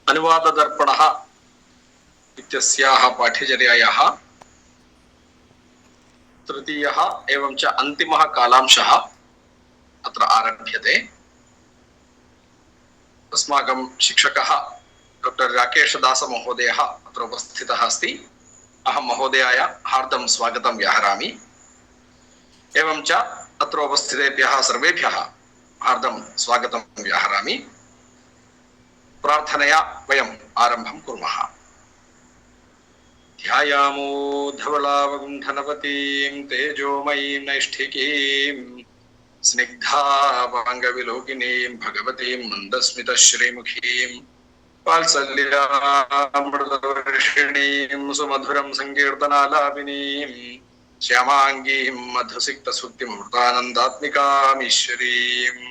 अनुवाददर्पणः इत्यस्याः पाठ्यचर्यायाः तृतीयः एवं च अन्तिमः कालांशः अत्र आरभ्यते। अस्माकं शिक्षकः डॉक्टर राकेशदास महोदयः अत्र उपस्थितः अस्ति। अहं महोदयाय हार्दं स्वागतं व्याहरामि। एवं च अत्र उपस्थितेभ्यः सर्वेभ्यः हार्दं स्वागतं व्याहरामि। प्रार्थनया वयम् आरम्भं कुर्मः। ध्यायामो धवलावगुण्ठनवतीं तेजोमयीं नैष्ठिकीं स्निग्धावाङ्गविलोकिनीं भगवतीं मन्दस्मितश्रीमुखीं वात्सल्यामृतवर्षिणीं सुमधुरं संकीर्तनालापिनीं श्यामाङ्गीं मधुसिक्तसुक्तिमृतानन्दात्मिकामीश्वरीम्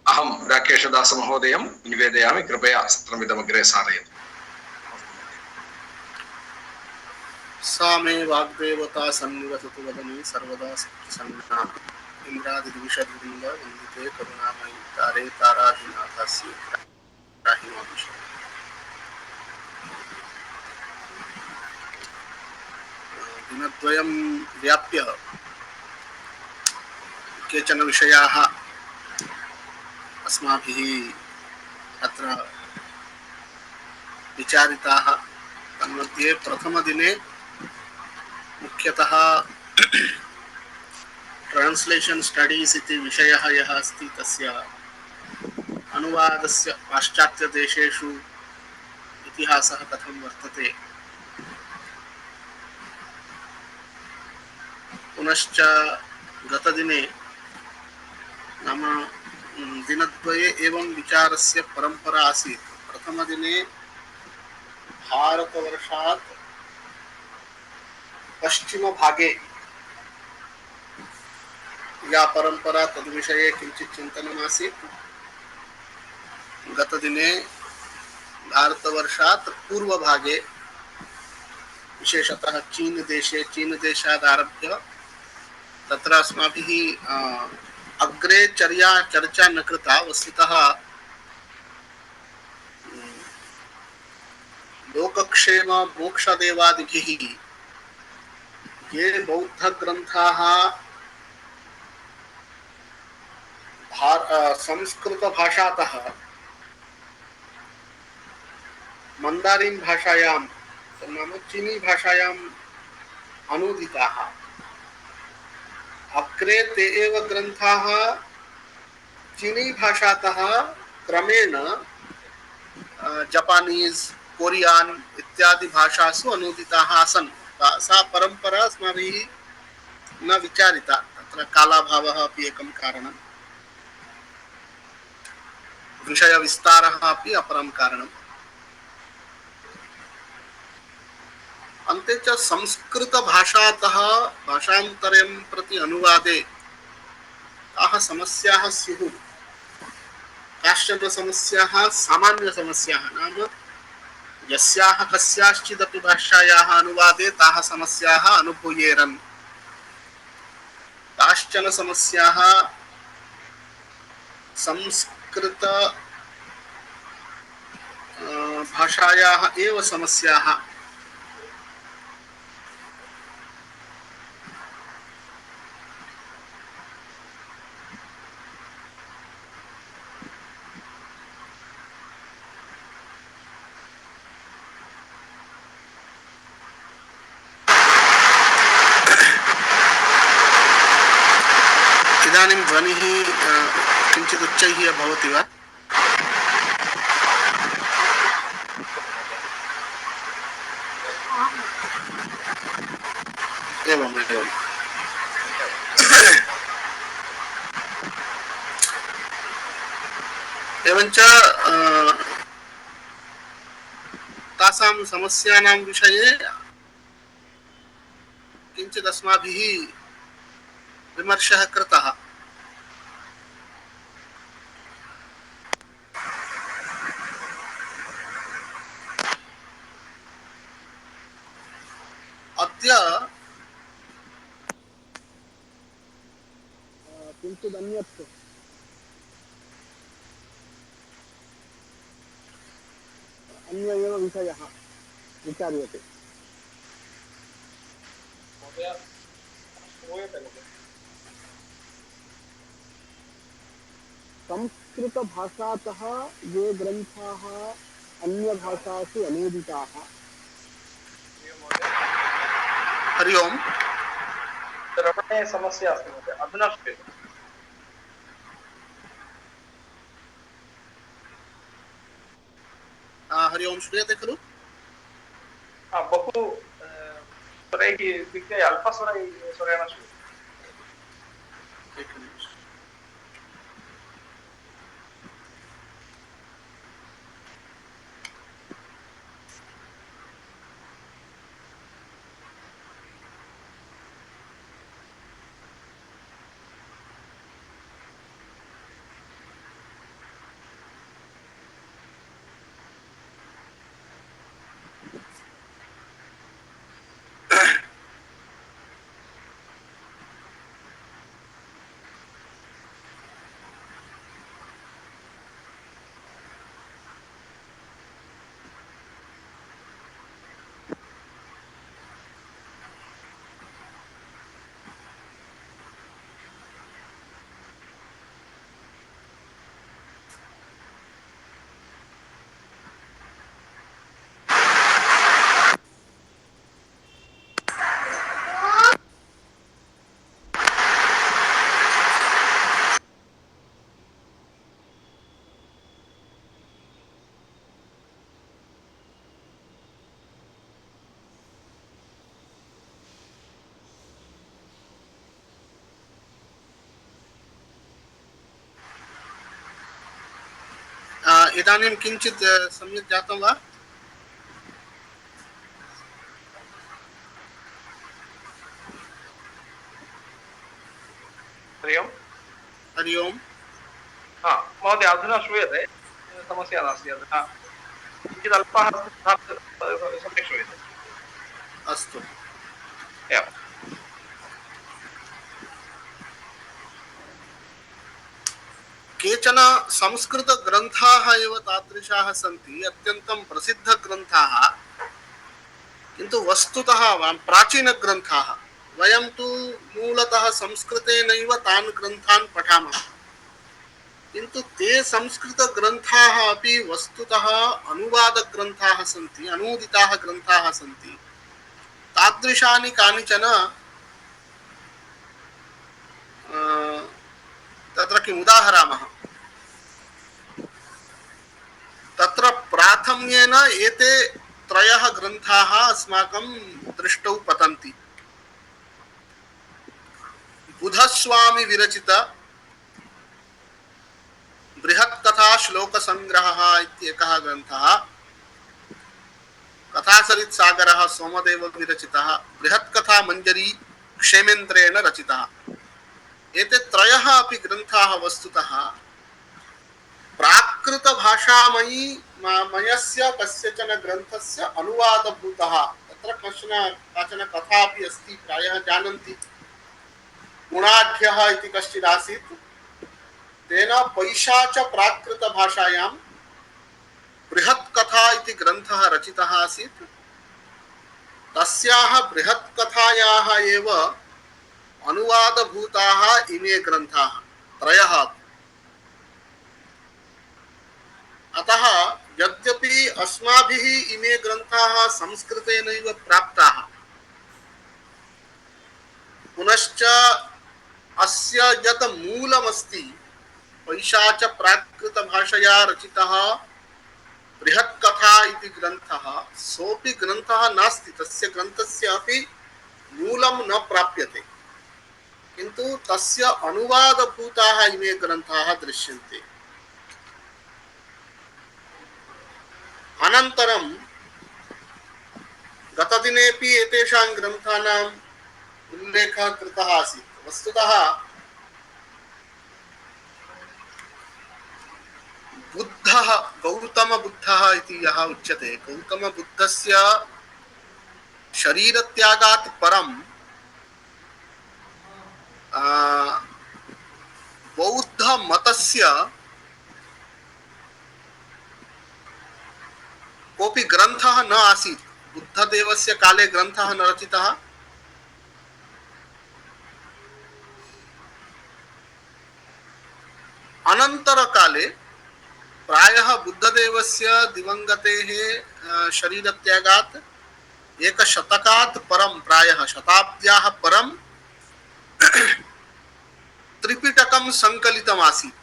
अहं राकेशदास महोदयं निवेदयामि। कृपया सत्रमिदमग्रे सारयतु। सा मे वाग्देवता सन्निवसतु वदने सर्वदा सत्सन्ना इन्द्रादिविषद्वृन्द वन्दिते करुणामयी तारे ताराधिनाथस्य त्राहि मानुषम्। दिनद्वयं व्याप्य केचन विषयाः अस्माभिः अत्र विचारिताः। तन्मध्ये प्रथमदिने मुख्यतः ट्रान्स्लेशन् स्टडीस् इति विषयः यः अस्ति तस्य अनुवादस्य पाश्चात्यदेशेषु इतिहासः कथं वर्तते, पुनश्च गतदिने नाम दिनद्वये एवं विचारस्य परंपरा आसीत्। प्रथमदिने भारतवर्षात् पश्चिमभागे या परंपरा तद्विषये किञ्चित् चिन्तनमासीत्। गतदिने भारतवर्षात् पूर्वभागे विशेषतः चीनदेशादारभ्य तत्र अस्माभिः अग्रे चर्चा न कृता। वस्तुतः लोकक्षेम मोक्षदेवादिभिः ये बौद्धग्रन्थाः संस्कृतभाषातः मंदारिन भाषायां नाम चीनी भाषायां अनुदिताः, अग्रे ते एव ग्रन्थाः चीनी भाषातः क्रमेण जापानीज, कोरियन इत्यादि भाषासु अनुदिताः आसन्। सा परंपरा अस्माभिः न विचारिता। तत्र कालाभावः अपि एकं कारणं, विषयविस्तारः अपि अपरं कारणम्। अन्ते च संस्कृतभाषातः भाषान्तरं प्रति अनुवादे काः समस्याः स्युः। काश्चन समस्याः सामान्यसमस्याः, नाम यस्याः कस्याश्चिदपि भाषायाः अनुवादे ताः समस्याः अनुभूयेरन्। काश्चन समस्याः संस्कृत भाषायाः एव समस्याः। इदानीं ध्वनिः किञ्चित् उच्चैः भवति वा? एवम् एवम्। एवञ्च तासां समस्यानां विषये किञ्चित् अस्माभिः विमर्शः कृतः। अद्य किञ्चित् अन्यत् अन्य एव विषयः विचार्यते। महोदय श्रूयते खलु? संस्कृतभाषातः ये ग्रन्थाः अन्यभाषासु अनूदिताः। हरि ओम्। श्रवणे समस्या अस्ति महोदय, अधुना श्रूयते। हरि ओम्, श्रूयते खलु? बहु स्वरैः इत्युक्ते स्वरेण श्रूयते। एकनिमिषम्। इदानीं किञ्चित् सम्यक् जातं वा? हरि ओम्। हरि ओम्। महोदय अधुना श्रूयते, समस्या नास्ति। अधुना किञ्चित् अल्पः अस्ति तथापि सम्यक् श्रूयते। अस्तु। एवम्। केचन संस्कृतग्रन्थाः एव तादृशाः सन्ति, अत्यन्तं प्रसिद्धग्रन्थाः, किन्तु वस्तुतः प्राचीनग्रन्थाः। वयं तु मूलतः संस्कृतेनैव तान् ग्रन्थान् पठामः, किन्तु ते संस्कृतग्रन्थाः अपि वस्तुतः अनुवादग्रन्थाः सन्ति, अनूदिताः ग्रन्थाः सन्ति। तादृशानि कानिचन तत्र किम् उदाहरामः। तत्र प्राथम्येन एते त्रयः ग्रन्थाः अस्माकं दृष्टौ पतन्ति। बुधस्वामी विरचित बृहत्कथा श्लोकसंग्रहः इत्येकः ग्रन्थः, कथासरित्सागरः सोमदेव विरचितः, बृहत्कथा मञ्जरी क्षेमेन्द्रेण रचितः। एते त्रयः अपि ग्रन्थाः वस्तुतः प्राकृतभाषामयी मयस्य कस्यचन ग्रन्थस्य अनुवादभूतः। तत्र काचन कथा अपि अस्ति, प्रायः जानन्ति। गुणाढ्यः इति कश्चित् आसीत्, तेन पैशाच प्राकृतभाषायां बृहत्कथा इति ग्रन्थः रचितः आसीत्। तस्याः बृहत्कथायाः एव अनुवादभूताः इमे ग्रन्थाः त्रयः। अतः यद्यपि अस्माभिः इमे ग्रन्थाः संस्कृतेनैव प्राप्ताः, पुनश्च अस्य यत् मूलमस्ति पैशाच प्राकृतभाषया रचितः बृहत्कथा इति ग्रन्थः, सोऽपि ग्रन्थः नास्ति, तस्य ग्रन्थस्य अपि मूलं न प्राप्यते, किन्तु तस्य अनुवादभूताः इमे ग्रन्थाः दृश्यन्ते। अनन्तरं गतदिनेपि एतेषां ग्रन्थानाम् उल्लेखः कृतः आसीत्। वस्तुतः बुद्धः, गौतमबुद्धः इति यः उच्यते, गौतमबुद्धस्य शरीरत्यागात् परं बौद्धमतस्य कोऽपि ग्रन्थः न आसीत्, बुद्धदेवस्य काले ग्रन्थः न रचितः। अनन्तरकाले प्रायः बुद्धदेवस्य दिवङ्गतेः शरीरत्यागात् एकशतकात् परं, प्रायः शताब्द्याः परं त्रिपिटकं सङ्कलितमासीत्।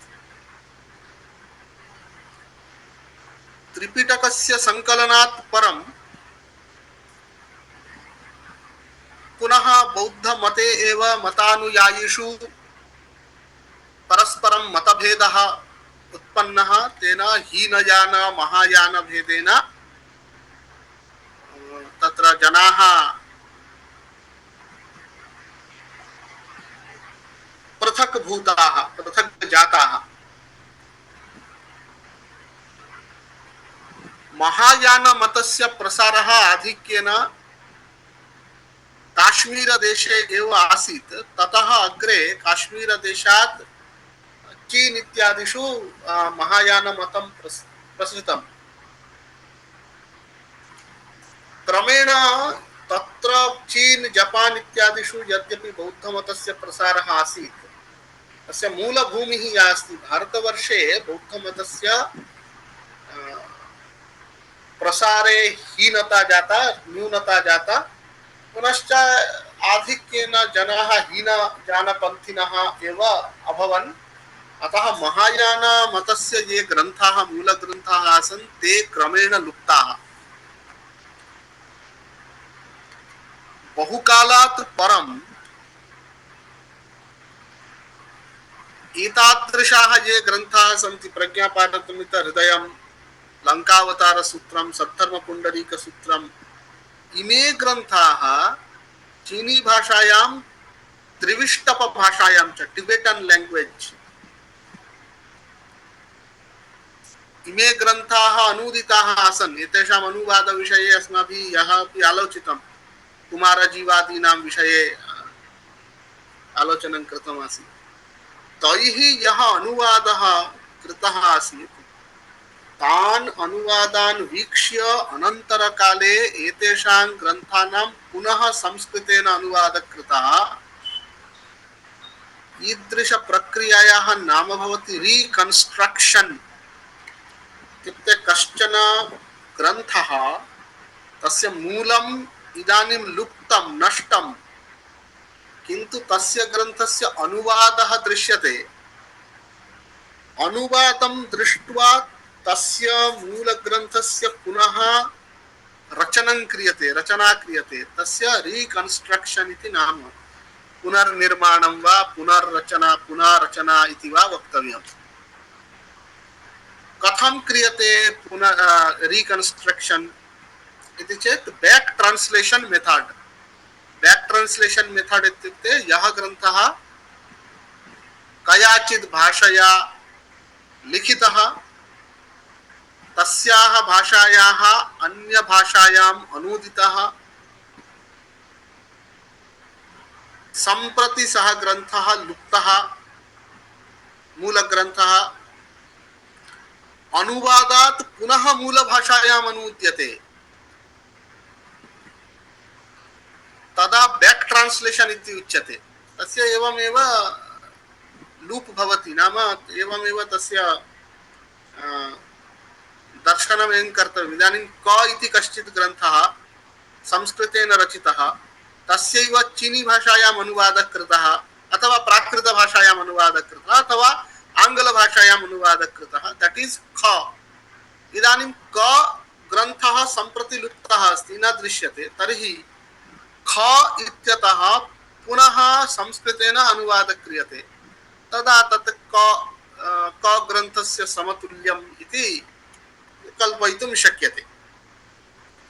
त्रिपिटकस्य सङ्कलनात् परं पुनः बौद्धमते एव मतानुयायिषु परस्परं मतभेदः उत्पन्नः। तेन हीनयान महायान भेदेन तत्र जनाः पृथक् भूताः, पृथक् जाताः। महायान मतस्य प्रसारः आधिक्येन काश्मीरदेशे एव आसीत्। ततः अग्रे काश्मीरदेशात् चीन इत्यादिषु महायान मतं प्रसृतम्। क्रमेण तत्र चीन जापान इत्यादिषु यद्यपि बौद्धमतस्य प्रसारः आसीत्, तस्य मूलभूमिः या अस्ति भारतवर्षे बौद्धमतस्य प्रसारे हीनता जाता, न्यूनता जाता। पुनश्च आधिक्येन जनाः हीनयानपन्थिनः एव अभवन्। अतः महायान मतस्य ये ग्रन्थाः, मूलग्रन्थाः आसन्, ते क्रमेण लुप्ताः। बहुकालात् परम् एतादृशाः ये ग्रन्थाः सन्ति, प्रज्ञापारमितहृदयं, लङ्कावतारसूत्रं, सद्धर्मपुण्डरीकसूत्रम्, इमे ग्रन्थाः चीनी भाषायां, त्रिविष्टप भाषायां च, टिबेटन लैंग्वेज, इमे ग्रन्थाः अनूदिताः आसन्। एतेषाम् अनुवादविषये अस्माभिः यः अपि आलोचितं, कुमारजीवादीनां विषये आलोचनं कृतमासीत्। तैः यः अनुवादः कृतः आसीत्, तान् अनुवादान् वीक्ष्य अनन्तरकाले एतेषां ग्रन्थानां पुनः संस्कृतेन अनुवादः कृतः। ईदृशप्रक्रियायाः नाम भवति रीकन्स्ट्रक्शन्। इत्युक्ते कश्चन ग्रन्थः, तस्य मूलम् इदानीं लुप्तं, नष्टं, किन्तु तस्य ग्रन्थस्य अनुवादः दृश्यते। अनुवादं दृष्ट्वा तस्य मूलग्रन्थस्य पुनः रचना क्रियते, तस्य रीकन्स्ट्रक्शन् इति नाम। पुनर्निर्माणं वा पुनर्रचना, पुनर्रचना इति वा वक्तव्यम्। कथं क्रियते रीकन्स्ट्रक्शन् इति चेत् बैक् ट्रान्स्लेशन् मेथड्। बैक् ट्रान्स्लेशन् मेथड् इत्युक्ते यः ग्रन्थः कयाचित् भाषया लिखितः, तस्याः भाषायाः अन्य भाषायाम् अनूदितः, सम्प्रति सः ग्रन्थः लुप्तः, मूलग्रन्थः अनुवादात् पुनः मूलभाषायाम् अनूद्यते, तदा बैक् ट्रान्स्लेशन् इति उच्यते। तस्य एवमेव लूप् भवति, नाम एवमेव तस्य दर्शनम् एवं कर्तव्यम्। इदानीं क इति कश्चित् ग्रन्थः संस्कृतेन रचितः, तस्यैव चीनी भाषायाम् अनुवादः कृतः, अथवा प्राकृतभाषायाम् अनुवादः कृतः, अथवा आङ्ग्लभाषायाम् अनुवादः कृतः, दट् इस् ख। इदानीं क ग्रन्थः सम्प्रति लुप्तः अस्ति, न दृश्यते, तर्हि ख इत्यतः पुनः संस्कृतेन अनुवादः क्रियते, तदा तत् क ग्रन्थस्य समतुल्यम् इति कल्पयितुं शक्यते।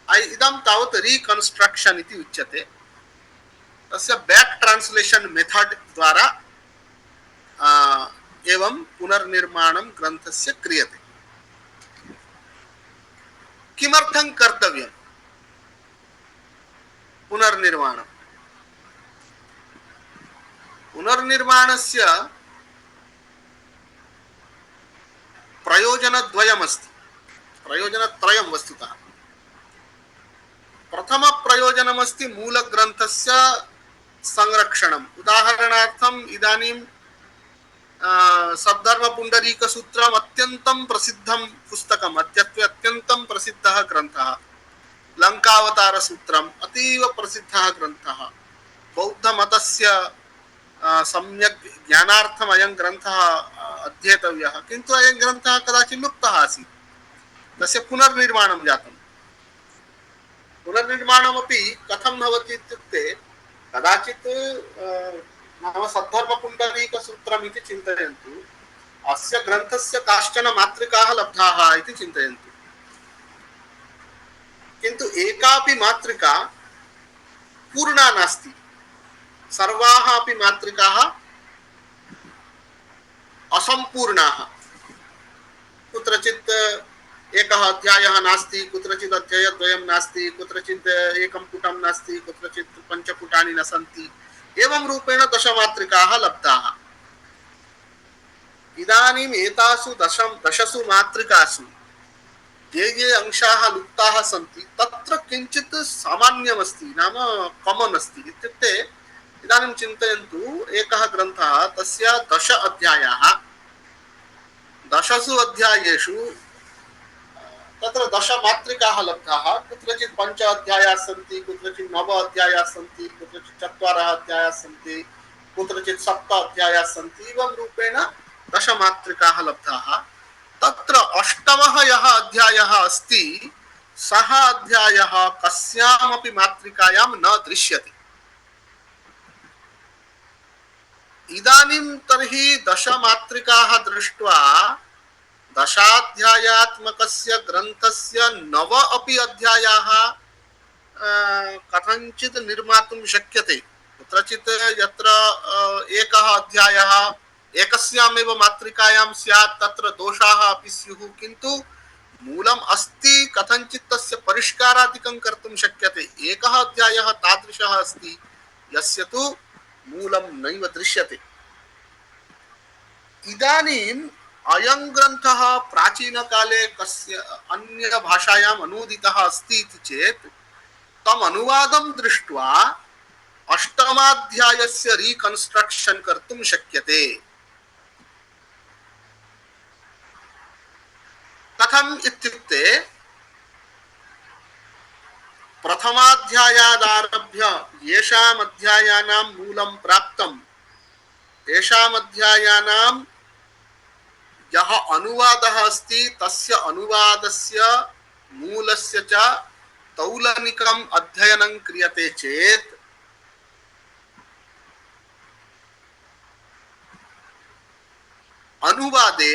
इदं तावत् रीकन्स्ट्रक्शन् इति उच्यते। तस्य बैक् ट्रान्स्लेशन् मेथड् द्वारा एवं पुनर्निर्माणं ग्रन्थस्य क्रियते। किमर्थं कर्तव्यं पुनर्निर्माणं? पुनर्निर्माणस्य प्रयोजनद्वयमस्ति, प्रयोजनत्रयं वस्तुतः। प्रथम प्रयोजनमस्ति मूलग्रन्थस्य संरक्षणम्। उदाहरणार्थम् इदानीं सद्धर्मपुण्डरीकसूत्रम् अत्यन्तं प्रसिद्धं पुस्तकम्, अद्यत्वे अत्यन्तं प्रसिद्धः ग्रन्थः। लङ्कावतारसूत्रम् अतीव प्रसिद्धः ग्रन्थः। बौद्धमतस्य सम्यक् ज्ञानार्थम् अयं ग्रन्थः अध्येतव्यः, किन्तु अयं ग्रन्थः कदाचित् लुप्तः आसीत्, तस्य पुनर्निर्माणं जातम्। पुनर्निर्माणमपि कथं भवति इत्युक्ते कदाचित् नाम सद्धर्मपुण्डरीकसूत्रम् इति चिन्तयन्तु, अस्य ग्रन्थस्य काश्चन मातृकाः लब्धाः इति चिन्तयन्तु, किन्तु एकापि मातृका पूर्णा नास्ति। सर्वाः अपि मातृकाः असम्पूर्णाः। कुत्रचित् एकः अध्यायः नास्ति, कुत्रचित् अध्यायद्वयं नास्ति, कुत्रचित् एकं पुटं नास्ति, कुत्रचित् पञ्चपुटानि न सन्ति। एवं रूपेण दशमातृकाः लब्धाः। इदानीम् एतासु दशसु मातृकासु ये ये अंशाः लुप्ताः सन्ति तत्र किञ्चित् सामान्यमस्ति, नाम कामन् अस्ति। इत्युक्ते इदानीं चिन्तयन्तु, एकः ग्रन्थः, तस्य 10 अध्यायाः, 10सु अध्यायेषु तत्र 10 मातृकाः लब्धाः। कुत्रचित् 5 अध्यायाः सन्ति, कुत्रचित् 9 अध्यायाः सन्ति, कुत्रचित् 4 अध्यायाः सन्ति, कुत्रचित् 7 अध्यायाः सन्ति। एवं रूपेण 10 मातृकाः लब्धाः। तत्र 8मः यः अध्यायः अस्ति, सः अध्यायः कस्यामपि मातृकायां न दृश्यते। इदानीं तर्हि 10 मातृकाः दृष्ट्वा दशाध्यायात्मकस्य ग्रन्थस्य 9 अपि अध्यायाः कथञ्चित् निर्मातुं शक्यते। कुत्रचित् यत्र एकः अध्यायः एकस्यामेव मातृकायां स्यात्, तत्र दोषाः अपि स्युः, किन्तु मूलम् अस्ति, कथञ्चित् तस्य परिष्कारादिकं कर्तुं शक्यते। एकः अध्यायः तादृशः अस्ति यस्य तु मूलं नैव दृश्यते। इदानीम् अयं ग्रन्थः प्राचीनकाले कस्य अन्य भाषायाम् अनूदितः अस्ति इति चेत् तम् अनुवादं दृष्ट्वा अष्टमाध्यायस्य रिकन्स्ट्रक्शन् कर्तुं शक्यते। कथम् इत्युक्ते, प्रथमाध्यायादारभ्य येषाम् अध्यायानां मूलं प्राप्तं, तेषाम् अध्यायानां यः अनुवादः अस्ति, तस्य अनुवादस्य मूलस्य च तौलनिकम् अध्ययनं क्रियते चेत् अनुवादे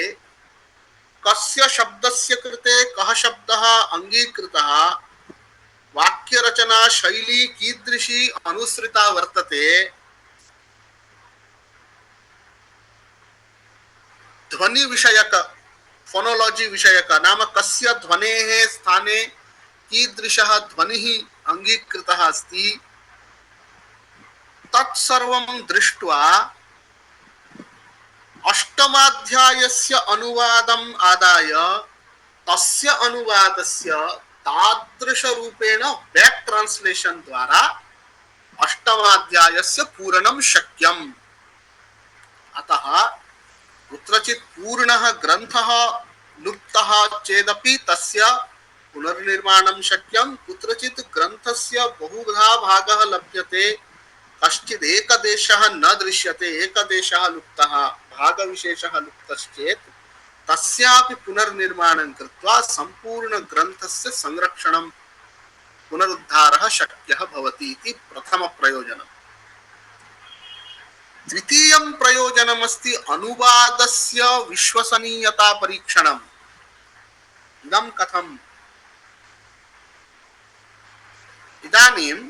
कस्य शब्दस्य कृते कः शब्दः अंगीकृतः, वाक्यरचना शैली कीदृशी अनुसृता वर्तते, ध्वनि विषयक फोनोलॉजी विषयक, नाम कस्य ध्वनेः स्थाने कीदृशः ध्वनिः अंगीकृतः अस्ति, तत्सर्वं दृष्ट्वा अष्टमाध्यायस्य अनुवादम् आदाय तस्य अनुवादस्य तादृशरूपेण बैक ट्रांसलेशन द्वारा अष्टमाध्यायस्य पूरणं शक्यम्। अतः कुत्रचित् पूर्णः ग्रन्थः लुप्तः चेदपि तस्य पुनर्निर्माणं शक्यं। कुत्रचित् ग्रन्थस्य बहुधा भागः लभ्यते, कश्चित् एकदेशः न दृश्यते, एकदेशः लुप्तः, भागविशेषः लुप्तश्चेत् तस्यापि पुनर्निर्माणं कृत्वा सम्पूर्णग्रन्थस्य संरक्षणं पुनरुद्धारः शक्यः भवति इति प्रथमप्रयोजनम्। द्वितीयं प्रयोजनमस्ति अनुवादस्य विश्वसनीयता परीक्षणम्। इदं कथम्? इदानीं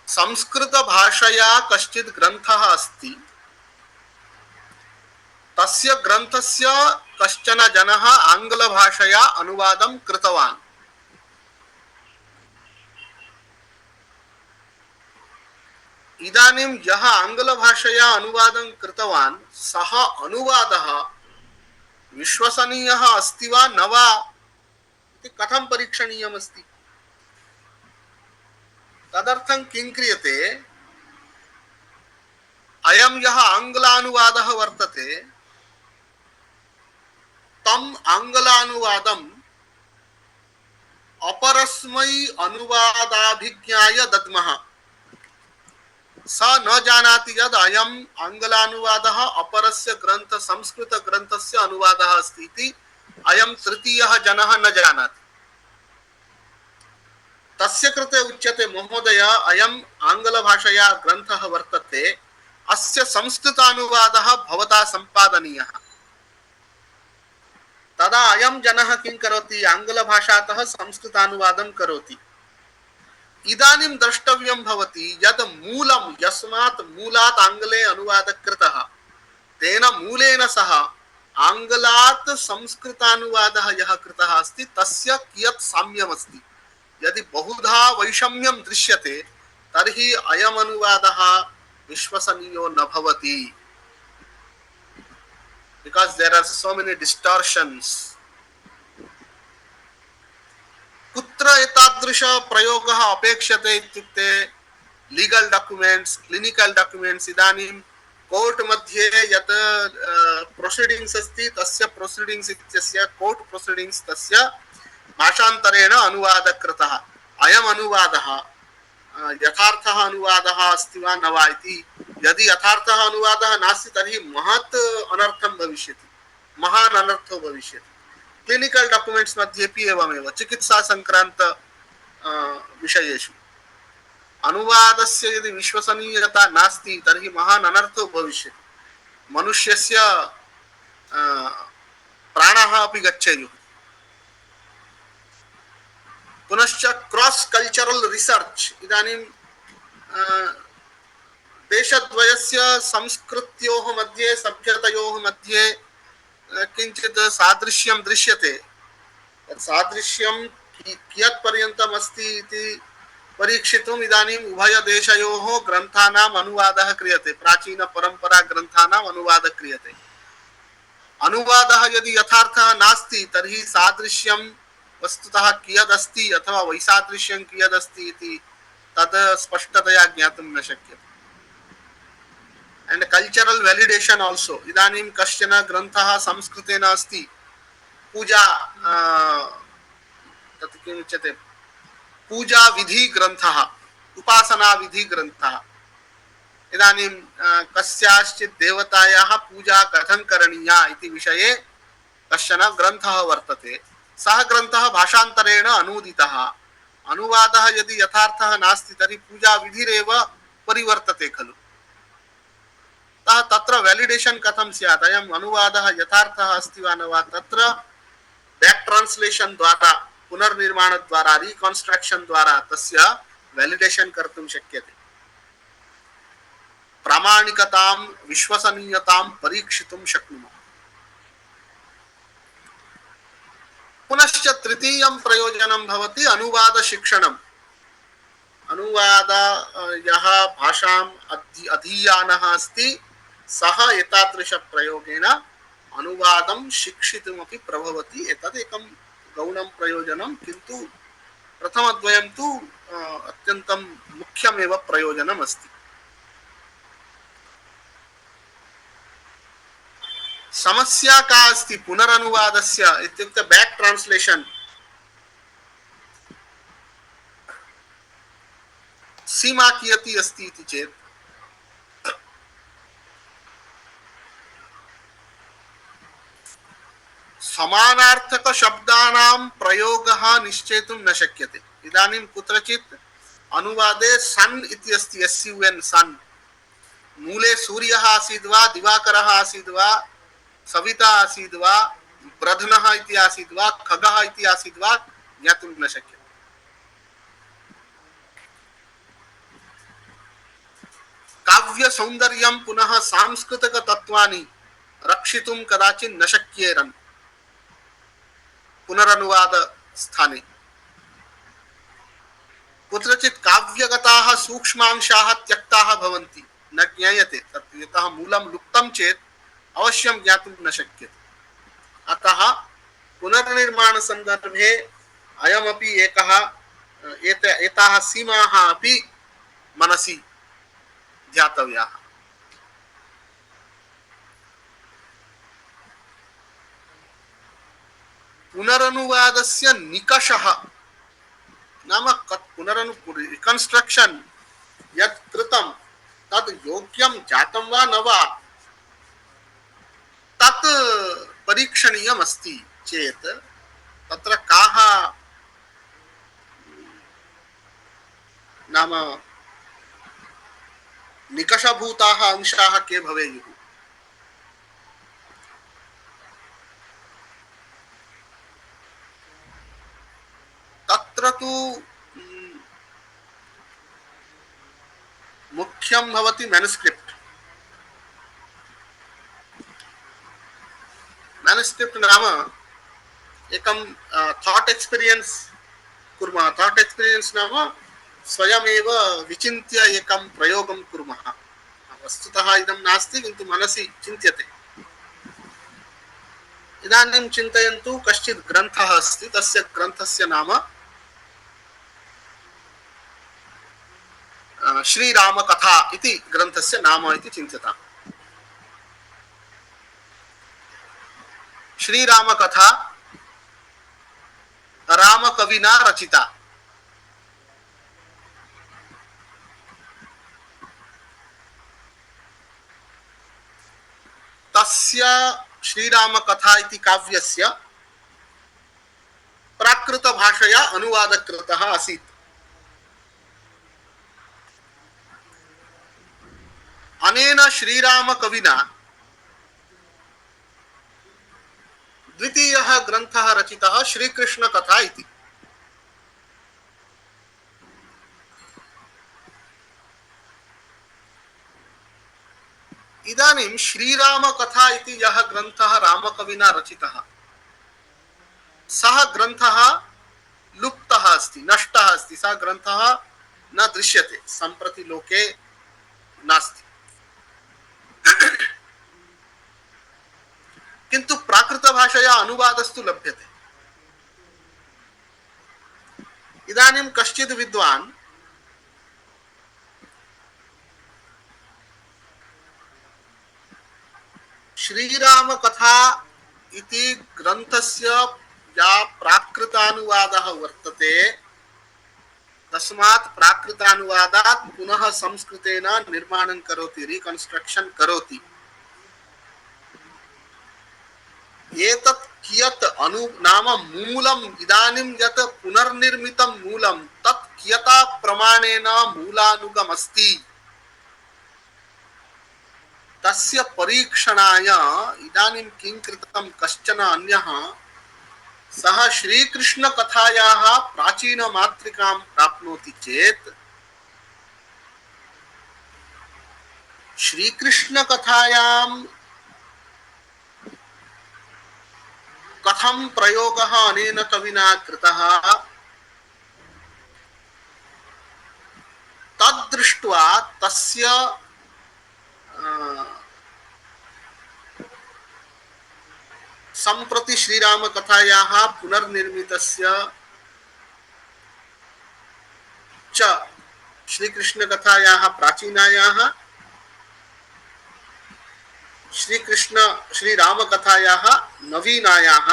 संस्कृतभाषया कश्चित् ग्रन्थः अस्ति, तस्य ग्रन्थस्य कश्चन जनः आङ्ग्लभाषया अनुवादं कृतवान्। इदानीं यः आङ्ग्लभाषया अनुवादं कृतवान्, सः अनुवादः विश्वसनीयः अस्ति वा न वा इति कथं परीक्षणीयमस्ति? तदर्थं किं क्रियते, अयं यः आङ्ग्लानुवादः वर्तते तम् आङ्ग्लानुवादम् अपरस्मै अनुवादाभिज्ञाय दद्मः। स न जानाति यद् अयम् आङ्ग्लानुवादः अपरस्य ग्रन्थ संस्कृतग्रन्थस्य अनुवादः अस्ति इति अयं तृतीयः जनः न जानाति। तस्य कृते उच्यते महोदय अयम् आङ्ग्लभाषया ग्रन्थः वर्तते, अस्य संस्कृतानुवादः भवता सम्पादनीयः। तदा अयं जनः किं करोति, आङ्ग्लभाषातः संस्कृतानुवादं करोति। इदानीं द्रष्टव्यं भवति यत् मूलं यस्मात् मूलात् आङ्ग्ले अनुवादः कृतः तेन मूलेन सह आङ्ग्लात् संस्कृतानुवादः यः कृतः अस्ति तस्य कियत् साम्यमस्ति। यदि बहुधा वैषम्यं दृश्यते तर्हि अयम् अनुवादः विश्वसनीयो न भवति, because there are so many distortions. कुत्र एतादृश प्रयोगः अपेक्षते इत्युक्ते लीगल डॉक्यूमेंट्स, क्लिनिकल डॉक्यूमेंट्स, इदानीं कोर्ट मध्ये यत् प्रोसीडिंग्स अस्ति तस्य प्रोसीडिंग्स इत्यस्य कोर्ट प्रोसीडिंग्स तस्य भाषान्तरेण अनुवादः कृतः। अयम् अनुवादः यथार्थः अनुवादः अस्ति वा न वा इति, यदि यथार्थः अनुवादः नास्ति तर्हि महत् अनर्थं भविष्यति, महान् अनर्थो भविष्यति। क्लिनिकल डॉक्यूमेंट्स मध्येपि एवमेव, चिकित्सा संक्रांत विषयेषु अनुवादस्य यदि विश्वसनीयता नास्ति तर्हि महान् अनर्थो भविष्यति, मनुष्यस्य प्राणः अपि गच्छेयुः। पुनश्च क्रॉस कल्चरल रिसर्च, इदानीं देशद्वयस्य संस्कृत्योः मध्ये सभ्यतयोः मध्ये किंचित् सादृश्यं दृश्यते। सादृश्यं कियत् पर्यन्तम् अस्ति इति परीक्षितुम् इदानीम् उभयदेशयोः ग्रन्थानाम् अनुवादः क्रियते, प्राचीन परंपरा ग्रन्थानाम् अनुवादः क्रियते। अनुवादः यदि यथार्थः नास्ति तर्हि सादृश्यं वस्तुतः कियदस्ति अथवा वैसादृश्यं कियदस्ति इति तत् स्पष्टतया ज्ञातुं न शक्यते। and cultural validation also, इदानीं कश्चन ग्रन्थः संस्कृतेन अस्ति, पूजा तत् किम् उच्यते, पूजा विधि ग्रन्थः, उपासना विधि ग्रन्थः। इदानीं कस्याश्चित् देवतायाः पूजा कथं करणीया इति विषये कश्चन ग्रन्थः वर्तते, सः ग्रन्थः भाषान्तरेण अनूदितः। अनुवादः यदि यथार्थः नास्ति तर्हि पूजा विधिरेव परिवर्तते खलु। तत्र वैलिडेशन कथं स्यात्, अयम् अनुवादः यथार्थः अस्ति वा न वा, तत्र बैक ट्रांसलेशन द्वारा, पुनर्निर्माण द्वारा, रिकन्स्ट्रक्शन द्वारा तस्य वैलिडेशन कर्तुं शक्यते। प्रामाणिकतां विश्वसनीयतां परीक्षितुं शक्नुमः। पुनश्च तृतीयं प्रयोजनं भवति अनुवाद शिक्षणम्। अनुवाद यः भाषाम् अधीयानः अस्ति सः एतादृश प्रयोगेन अनुवादं शिक्षितुमपि प्रभवति। एतदेकं गौणं प्रयोजनं, किन्तु प्रथमद्वयं तु अत्यन्तं मुख्यमेव प्रयोजनम् अस्ति। समस्या का अस्ति पुनरनुवादस्य इत्युक्ते बैक ट्रांसलेशन। सीमा कियती अस्ति इति चेत् समानार्थक शब्दानां प्रयोगः निश्चेतुं न शक्यते। इदानीं कुत्रचित् अनुवादे सन् इति अस्ति, SUN सन्, मूले सूर्यः आसीत् वा, दिवाकरः आसीत् वा, सविता आसीत् वा, ब्रध्नः इति आसीत् वा, खगः इति आसीत् वा, ज्ञातुं न शक्यते। काव्य सौंदर्यं पुनः सांस्कृतिक तत्वानि रक्षितुं कदाचित् न शक्येरन् पुनरनुवाद स्थाने। कुत्रचित् काव्यगताः सूक्ष्मांशाः त्यक्ताः भवन्ति, न ज्ञायते तत्, यतः मूलं लुप्तं चेत् अवश्यं ज्ञातुं न शक्यते। अतः पुनर्निर्माण संदर्भे अयमपि एकः एताः सीमाः अपि मनसि ध्यातव्याः। पुनरनुवादस्य निकषः नाम रिकन्स्ट्रक्शन् यत् कृतं तद् योग्यं जातं वा न वा तत् परीक्षणीयमस्ति चेत् तत्र काः नाम निकषभूताः अंशाः के भवेयुः। तत्र तु मुख्यं भवति मैनुस्क्रिप्ट। मैनुस्क्रिप्ट नाम एकं थॉट एक्सपीरियंस कुर्मः। थॉट एक्सपीरियंस नाम स्वयमेव विचिन्त्य एकं प्रयोगं कुर्मः। वस्तुतः इदं नास्ति किन्तु मनसि चिन्त्यते। इदानीं चिन्तयन्तु कश्चित् ग्रन्थः अस्ति, तस्य ग्रन्थस्य नाम श्रीरामकथा इति ग्रन्थस्य नाम इति चिन्त्यताम्। श्रीरामकथा रामकविना रचिता। तस्य श्रीरामकथा इति काव्यस्य प्राकृतभाषया अनुवादः कृतः आसीत्। अनेन श्रीरामकविना द्वितीयः ग्रन्थः रचितः श्रीकृष्णकथा इति। इदानीं श्रीरामकथा इति यः ग्रन्थः रामकविना रचितः सः ग्रन्थः लुप्तः अस्ति, नष्टः अस्ति। सः ग्रन्थः न दृश्यते, सम्प्रति लोके नास्ति। किन्तु प्राकृतभाषया अनुवादस्तु लभ्यते। इदानीं कश्चित् विद्वान् श्रीरामकथा इति ग्रन्थस्य या प्राकृतानुवादः वर्तते तस्मात् प्राकृतानुवादात् पुनः संस्कृतेन निर्माणं करोति, रिकन्स्ट्रक्शन् करोति। एतत् कियत् नाम मूलम् इदानीं यत् पुनर्निर्मितं मूलं तत् कियता प्रमाणेन मूलानुगमस्ति तस्य परीक्षणाय इदानीं किं कृतं कश्चन अन्यः सः श्रीकृष्णकथायाः प्राचीनमातृकां प्राप्नोति चेत् श्रीकृष्णकथायां कथं प्रयोगः अनेन कविना कृतः तद्दृष्ट्वा तस्य सम्प्रति श्रीरामकथायाः पुनर्निर्मितस्य च श्रीकृष्णकथायाः प्राचीनायाः श्रीरामकथायाः नवीनायाः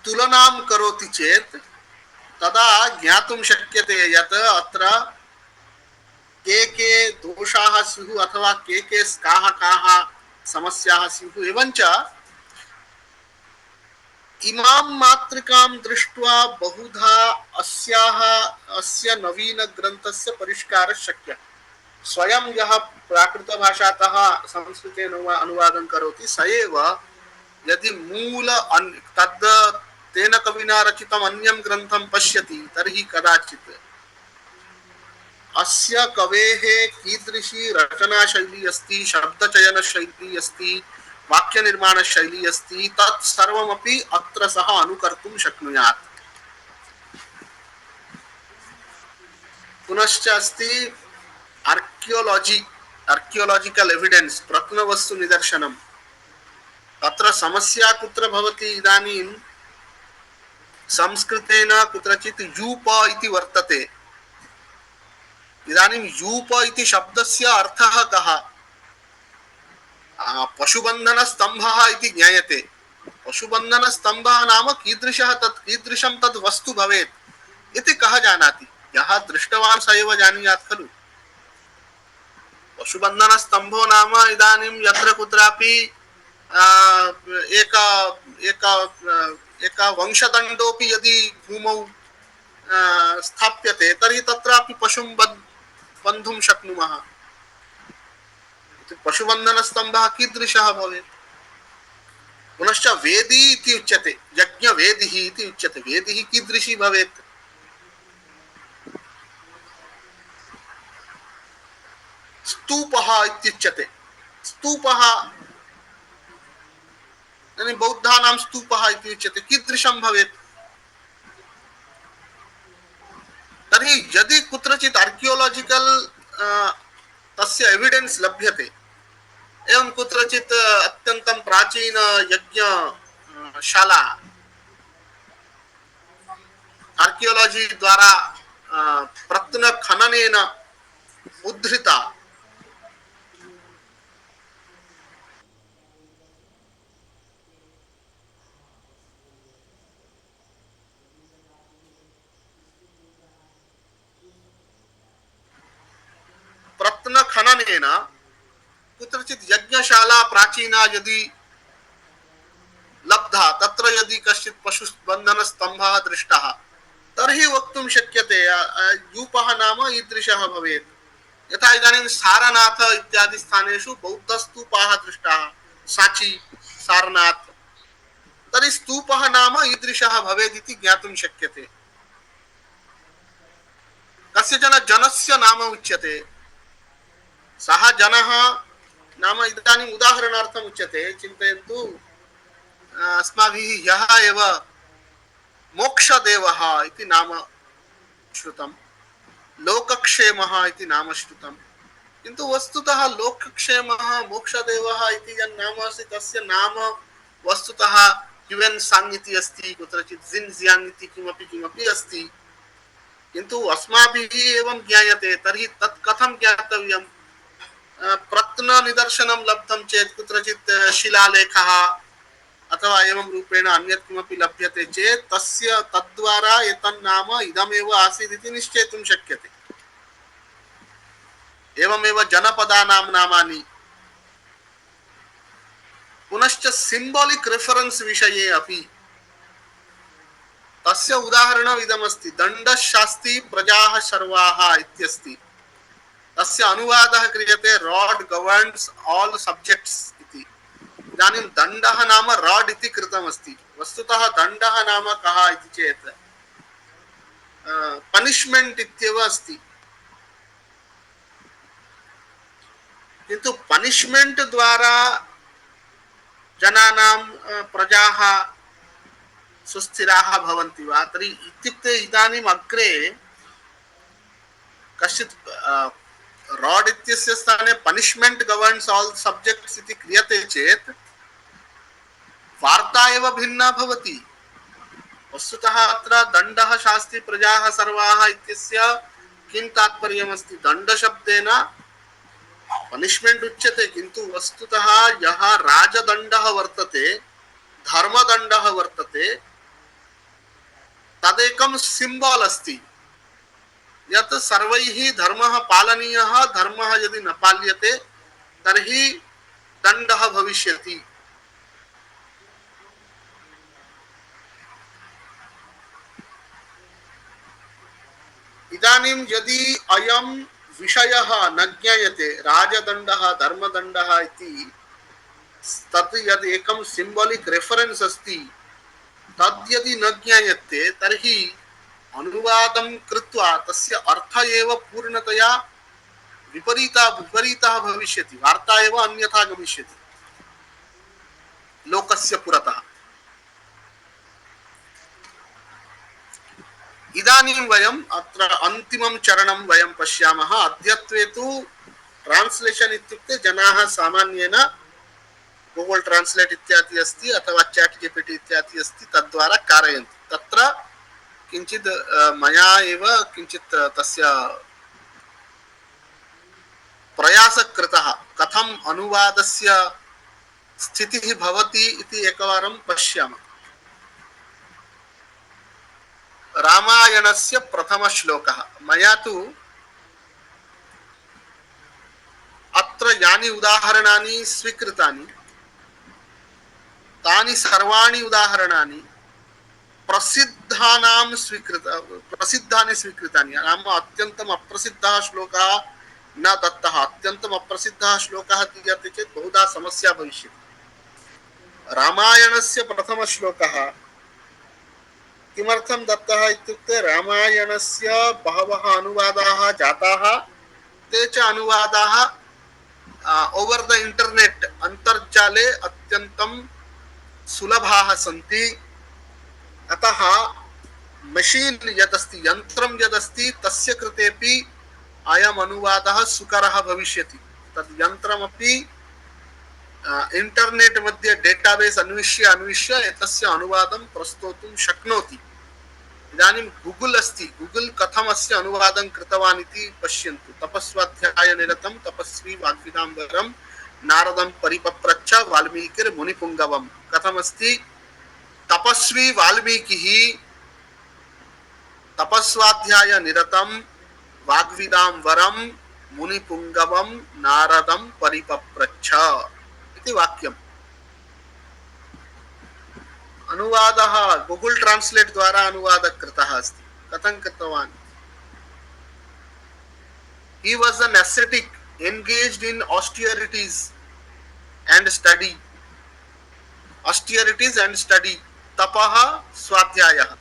तुलनां करोति चेत् तदा ज्ञातुं शक्यते यत् अत्र के दोषाः स्युः अथवा के काः समस्याः स्युः। एवञ्च इमां मातृकां दृष्ट्वा बहुधा अस्य नवीनग्रन्थस्य परिष्कारः शक्यः। स्वयं यः प्राकृतभाषातः संस्कृतेन अनुवादं करोति स एव यदि मूल तद् तेन कविना रचितम् अन्यं ग्रन्थं पश्यति तर्हि कदाचित् अस्य कवेः कीदृशी रचनाशैली अस्ति, शब्दचयनशैली अस्ति, वाक्यनिर्माणशैली अस्ति, तत् सर्वमपि अत्र सः अनुकर्तुं शक्नुयात्। पुनश्च अस्ति आर्कियोलॉजिकल एविडेंस, प्रत्नवस्तु निदर्शनम्। तत्र समस्या कुत्र भवति इदानीं संस्कृतेन कुत्रचित् यूप इति वर्तते। इदानीं यूप इति शब्दस्य अर्थः कः? पशुबन्धनस्तम्भः इति ज्ञायते। पशुबन्धनस्तम्भः नाम कीदृशं तद् वस्तु भवेत् इति कः जानाति? यः दृष्टवान् स एव जानीयात् खलु। पशुबन्धनस्तम्भो नाम इदानीं यत्र कुत्रापि एक वंशदण्डोऽपि यदि भूमौ स्थाप्यते तर्हि तत्रापि पशुं बन्धुं शक्नुमः। पशुबन्धनस्तम्भः कीदृशः भवेत्? पुनश्च वेदी इति उच्यते, यज्ञवेदिः इति उच्यते। वेदिः कीदृशी भवेत्? स्तूपः इत्युच्यते। स्तूपः बौद्धानां स्तूपः इति उच्यते। कीदृशं भवेत्? तर्हि यदि कुत्रचित् आर्कियोलॉजिकल तस्य एविडेन्स लभ्यते, एवं कुत्रचित् अत्यन्तं प्राचीन यज्ञशाला आर्कियोलॉजी द्वारा प्रत्नखननेन उद्धृता, प्रत्नखननेन कुत्रचित् यज्ञशाला प्राचीना यदि लब्धा, तत्र यदि कश्चित् पशुबन्धनस्तम्भः दृष्टः, तर्हि वक्तुं शक्यते यूपः नाम ईदृशः भवेत्। यथा इदानीं सारनाथ इत्यादि स्थानेषु बौद्धस्तूपाः दृष्टाः, साची, सारनाथ, तर्हि स्तूपः नाम ईदृशः भवेत् इति ज्ञातुं शक्यते। कस्यचन जनस्य नाम उच्यते, सः जनः नाम इदानीम् उदाहरणार्थम् उच्यते, चिन्तयन्तु अस्माभिः यः एव मोक्षदेवः इति नाम श्रुतं, लोकक्षेमः इति नाम श्रुतं, किन्तु वस्तुतः लोकक्षेमः मोक्षदेवः इति यन् नाम अस्ति तस्य नाम वस्तुतः ह्युवेन् सांग इति अस्ति, कुत्रचित् जिन्जियाङ्ग् इति किमपि अस्ति, किन्तु अस्माभिः एवं ज्ञायते। तर्हि तत् कथं ज्ञातव्यं? प्रत्न निदर्शनं लब्धं चेत्, कुत्रचित् शिलालेखः अथवा एवं रूपेण अन्यत् किमपि लभ्यते चेत् तस्य तद्वारा एतन्नाम इदमेव आसीत् इति निश्चेतुं शक्यते। एवमेव जनपदानां नामानि। पुनश्च सिम्बालिक् रेफरेन्स् विषये अपि तस्य उदाहरणम् इदमस्ति। दण्डशास्त्री प्रजाः सर्वाः इत्यस्ति, तस्य अनुवादः क्रियते रॉड गवर्न्स् ऑल सब्जेक्ट्स् इति। इदानीं दण्डः नाम रॉड इति कृतमस्ति। वस्तुतः दण्डः नाम कः इति चेत् पनिश्मेंट इत्येव अस्ति, किन्तु पनिश्मेंट द्वारा जनानां प्रजाः सुस्थिराः भवन्ति वा? तर्हि इत्युक्ते इदानीम् अग्रे कश्चित् रॉड इत्यस्य स्थाने पनिश्मेंट गवर्न्स् ऑल सब्जेक्ट्स् इति क्रियते चेत् वार्ता एव भिन्ना भवति। वस्तुतः अत्र दण्डः शास्त्री प्रजाः सर्वाः इत्यस्य किं तात्पर्यमस्ति? दण्डशब्देन पनिश्मेंट उच्यते, किन्तु वस्तुतः यः राजदण्डः वर्तते, धर्मदण्डः वर्तते, तदेकं सिम्बॉल अस्ति यत् सर्वैः धर्मः पालनीयः, धर्मः यदि न पाल्यते तर्हि दण्डः भविष्यति। इदानीं यदि अयं विषयः न ज्ञायते, राजदण्डः धर्मदण्डः इति, तत् यद् एकं सिम्बालिक् रेफरेन्स् अस्ति तद् यदि न ज्ञायते तर्हि अनुवादं कृत्वा तस्य अर्थ एव पूर्णतया विपरीतः भविष्यति। वार्ता एव अन्यथा गमिष्यति लोकस्य पुरतः। इदानीं वयम् अत्र अन्तिमं चरणं वयं पश्यामः। अद्यत्वे तु ट्रान्स्लेशन् इत्युक्ते जनाः सामान्येन गूगल ट्रांसलेट इत्यादि अस्ति अथवा चैट जीपीटी इत्यादि अस्ति तद्वारा कारयन्ति। तत्र किञ्चित् मया एव किञ्चित् तस्य प्रयासः कृतः कथम् अनुवादस्य स्थितिः भवति इति एकवारं पश्यामः। रामायणस्य प्रथमश्लोकः मया तु अत्र यानि उदाहरणानि स्वीकृतानि तानि सर्वाणि उदाहरणानि प्रसिद्धानि स्वीकृतानि। नाम अत्यन्तम् अप्रसिद्धः श्लोकः न दत्तः। अत्यन्तम् अप्रसिद्धः श्लोकः दीयते चेत् बहुधा समस्या भविष्यति। रामायणस्य प्रथमश्लोकः किमर्थं दत्तः इत्युक्ते रामायणस्य बहवः अनुवादाः जाताः। ते च अनुवादाः ओवर् द इंटरनेट अंतर्जाले अत्यन्तं सुलभाः सन्ति। अतः मशीन् यदस्ति यन्त्रं यदस्ति तस्य कृतेपि अयम् अनुवादः सुकरः भविष्यति। तद् यन्त्रमपि इंटरनेट मध्ये डेटाबेस अन्विष्य एतस्य अनुवादं प्रस्तोतुं शक्नोति। इदानीं गूगल अस्ति, गूगल कथम् अस्य अनुवादं कृतवान् इति पश्यन्तु। तपस्वाध्यायनिरतं तपस्वी वाग्विदाम्बरं नारदं परिपप्रच्छ वाल्मीकिर्मुनिपुङ्गवम्। कथमस्ति? तपस्वी वाल्मीकिः तपस्वाध्यायनिरतं वाग्विदाम्बरं मुनिपुङ्गवं नारदं परिपप्रच्छ इति वाक्यम्। अनुवादः गूगल ट्रांसलेट द्वारा अनुवादः कृतः अस्ति। कथं कृतवान्? He was an ascetic engaged in austerities and study. Austerities and study. Tapah swadhyayah.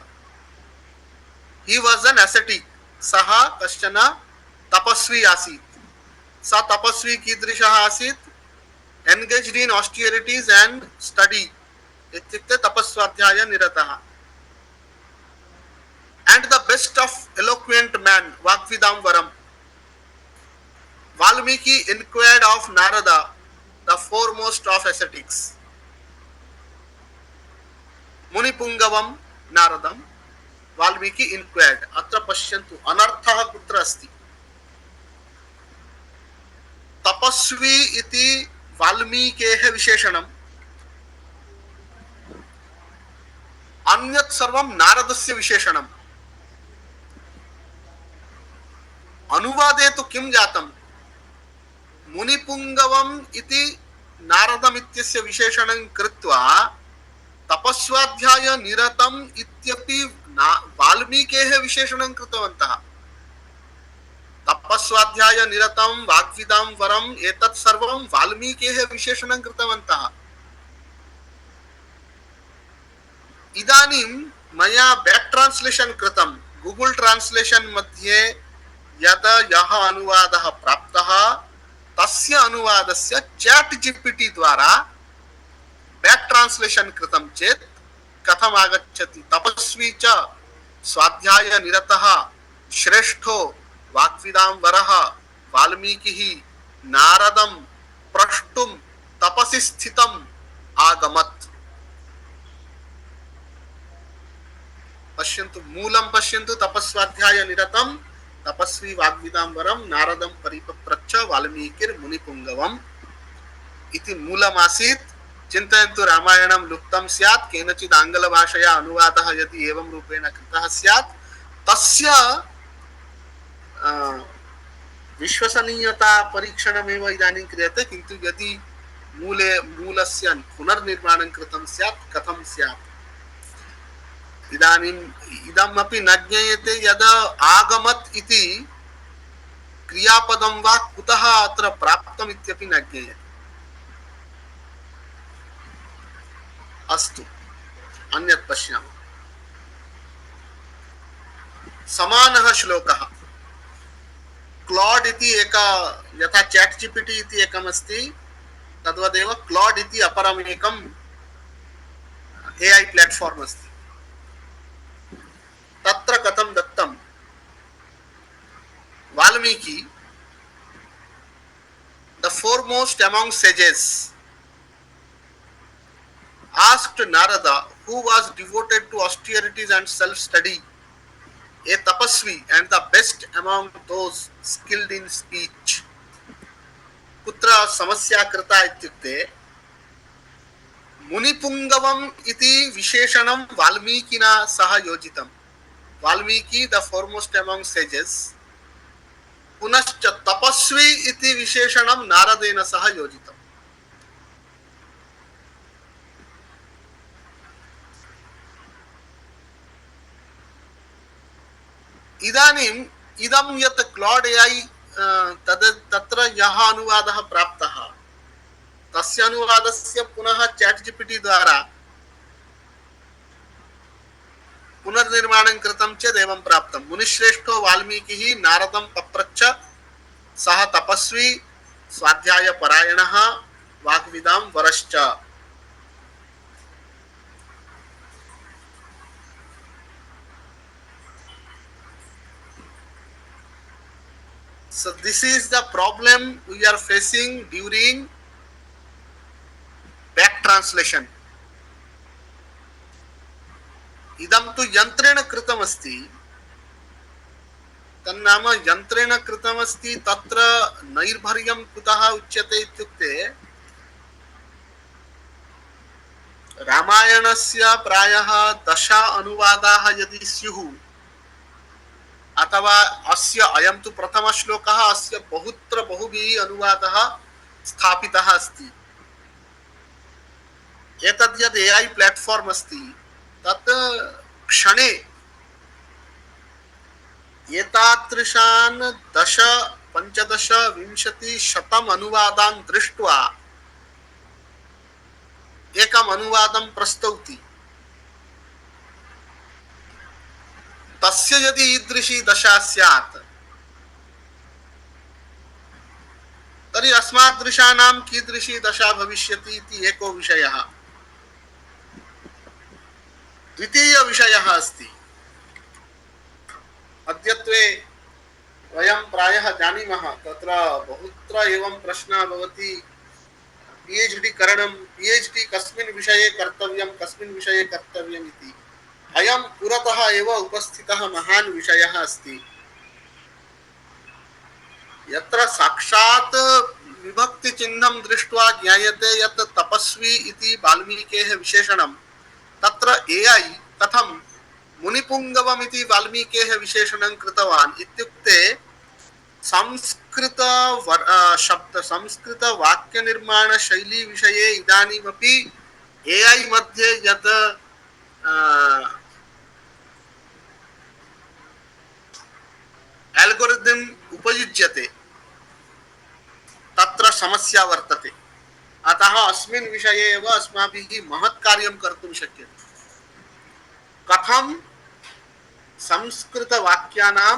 He was an ascetic. Saha kaschana tapasvi asit. Sa tapasvi कीदृशः आसीत्? Engaged in austerities and study. इत्युक्ते तपस्वाध्याय निरतः। And the best of eloquent man, Vakvidamvaram. Valmiki inquired of Narada, the foremost of ascetics. Munipungavam Naradam, Valmiki inquired. Atra pashyantu anarthah kutra asti. Tapasvi iti Valmikehe visheshanam. अन्यत् सर्वं नारदस्य विशेषणम्। अनुवादे तु किं जातम्? मुनिपुङ्गवम् इति नारदम् इत्यस्य विशेषणं कृत्वा तपस्वाध्याय निरतम् इत्यपि वाल्मीकेः विशेषणं कृतवन्तः। तपस्वाध्याय निरतं वाग्विदाम्बरम् एतत् सर्वं वाल्मीकेः विशेषणं कृतवन्तः। इदानीं मया बैक ट्रांसलेशन कृतं। गूगल ट्रांसलेशन मध्ये यदा यः अनुवादः प्राप्तः तस्य अनुवादस्य चैट जीपीटी द्वारा बैक ट्रांसलेशन कृतं चेत् कथम् आगच्छति? तपस्वी च स्वाध्याय निरतः श्रेष्ठो वाग्विदाम्बरः वाल्मीकिः नारदं प्रष्टुं तपसि स्थितम् आगमत्। पश्यन्तु, मूलं पश्यन्तु। तपस्वाध्याय निरतं तपस्वी वाग्विदाम्बरं नारदं परिपप्रच्छ वाल्मीकिर्मुनिपुङ्गवम् इति मूलमासीत्। चिन्तयन्तु, रामायणं लुप्तं स्यात्, केनचित् आङ्ग्लभाषया अनुवादः यदि एवं रूपेण कृतः स्यात्, तस्य विश्वसनीयता परीक्षणमेव इदानीं क्रियते। किन्तु यदि मूलस्य पुनर्निर्माणं कृतं स्यात् कथं स्यात्? इदानीम् इदमपि न ज्ञेयते यदा आगमत् इति क्रियापदं वा कुतः अत्र प्राप्तम् इत्यपि न ज्ञेयते। अस्तु, अन्यत् पश्यामः। समानः श्लोकः क्लॉड इति एका, यथा चैट जीपीटी इति एकमस्ति तद्वदेव क्लॉड इति अपरमेकम् एआई प्लेटफॉर्म अस्ति। तत्र कथं दत्तं? Valmiki, the foremost among sages, asked Narada, who was devoted to austerities and self-study, a tapasvi and the best among those skilled in speech, कुत्र समस्या कृता इत्युक्ते मुनिपुंगवम इति विशेषणं वाल्मीकिना सह योजितम्. Valmiki the foremost among sages. पुनश्च तपस्वी इति विशेषणं नारदेन सह योजितम्. इदानीम् इदं यत् क्लॉड एआई तत्र यः अनुवादः प्राप्तः तस्य अनुवादस्य पुनः चैट जीपीटी द्वारा पुनर्निर्माणं कृतं चेत् एवं प्राप्तं. मुनिश्रेष्ठो वाल्मीकिः नारदं पप्रच्छ, सः तपस्वी स्वाध्यायपरायणः वाग्विदां वरश्च. So this is the problem we are facing during back translation. इदं तु यन्त्रेण कृतमस्ति. तन्नाम यन्त्रेण कृतमस्ति. तत्र नैर्भर्यं कुतः उच्यते इत्युक्ते रामायणस्य प्रायः 10 अनुवादाः यदि स्युः अथवा अस्य अयं तु प्रथमः श्लोकः, अस्य बहुत्र बहुभिः अनुवादः स्थापितः अस्ति. एतद् यद् एआई प्लेटफॉर्म अस्ति तत् क्षणे एतादृशान् 10, 15, 20, 100 अनुवादान् दृष्ट्वा एकम् अनुवादं प्रस्तौति. तस्य यदि ईदृशी दशा स्यात् तर्हि अस्मादृशानां कीदृशी दशा भविष्यति इति एको विषयः. द्वितीय विषयः अस्ति. अद्यत्वे वयं प्रायः जानीमः तत्र बहुत्र एवं प्रश्नः भवति. पीएचडी करणं, पीएचडी कस्मिन् विषये कर्तव्यं, कस्मिन् विषये कर्तव्यम् इति. अयं पुरतः एव उपस्थितः महान् विषयः अस्ति. यत्र साक्षात् विभक्ति चिह्नं दृष्ट्वा ज्ञायते यत् तपस्वी इति वाल्मीकेः विशेषणं, तत्र एआई कथं मुनिपुंगवम् इति वाल्मीकेः विशेषणं कृतवान् इत्युक्ते संस्कृत शब्द संस्कृत वाक्य निर्माण शैली विषये इदानीमपि एआई मध्ये यत् एल्गोरिथम उपयुज्यते तत्र समस्या वर्तते. अतः अस्मिन् विषये एव अस्माभिः महत् कार्यं कर्तुं शक्यते. कथं संस्कृत वाक्यानां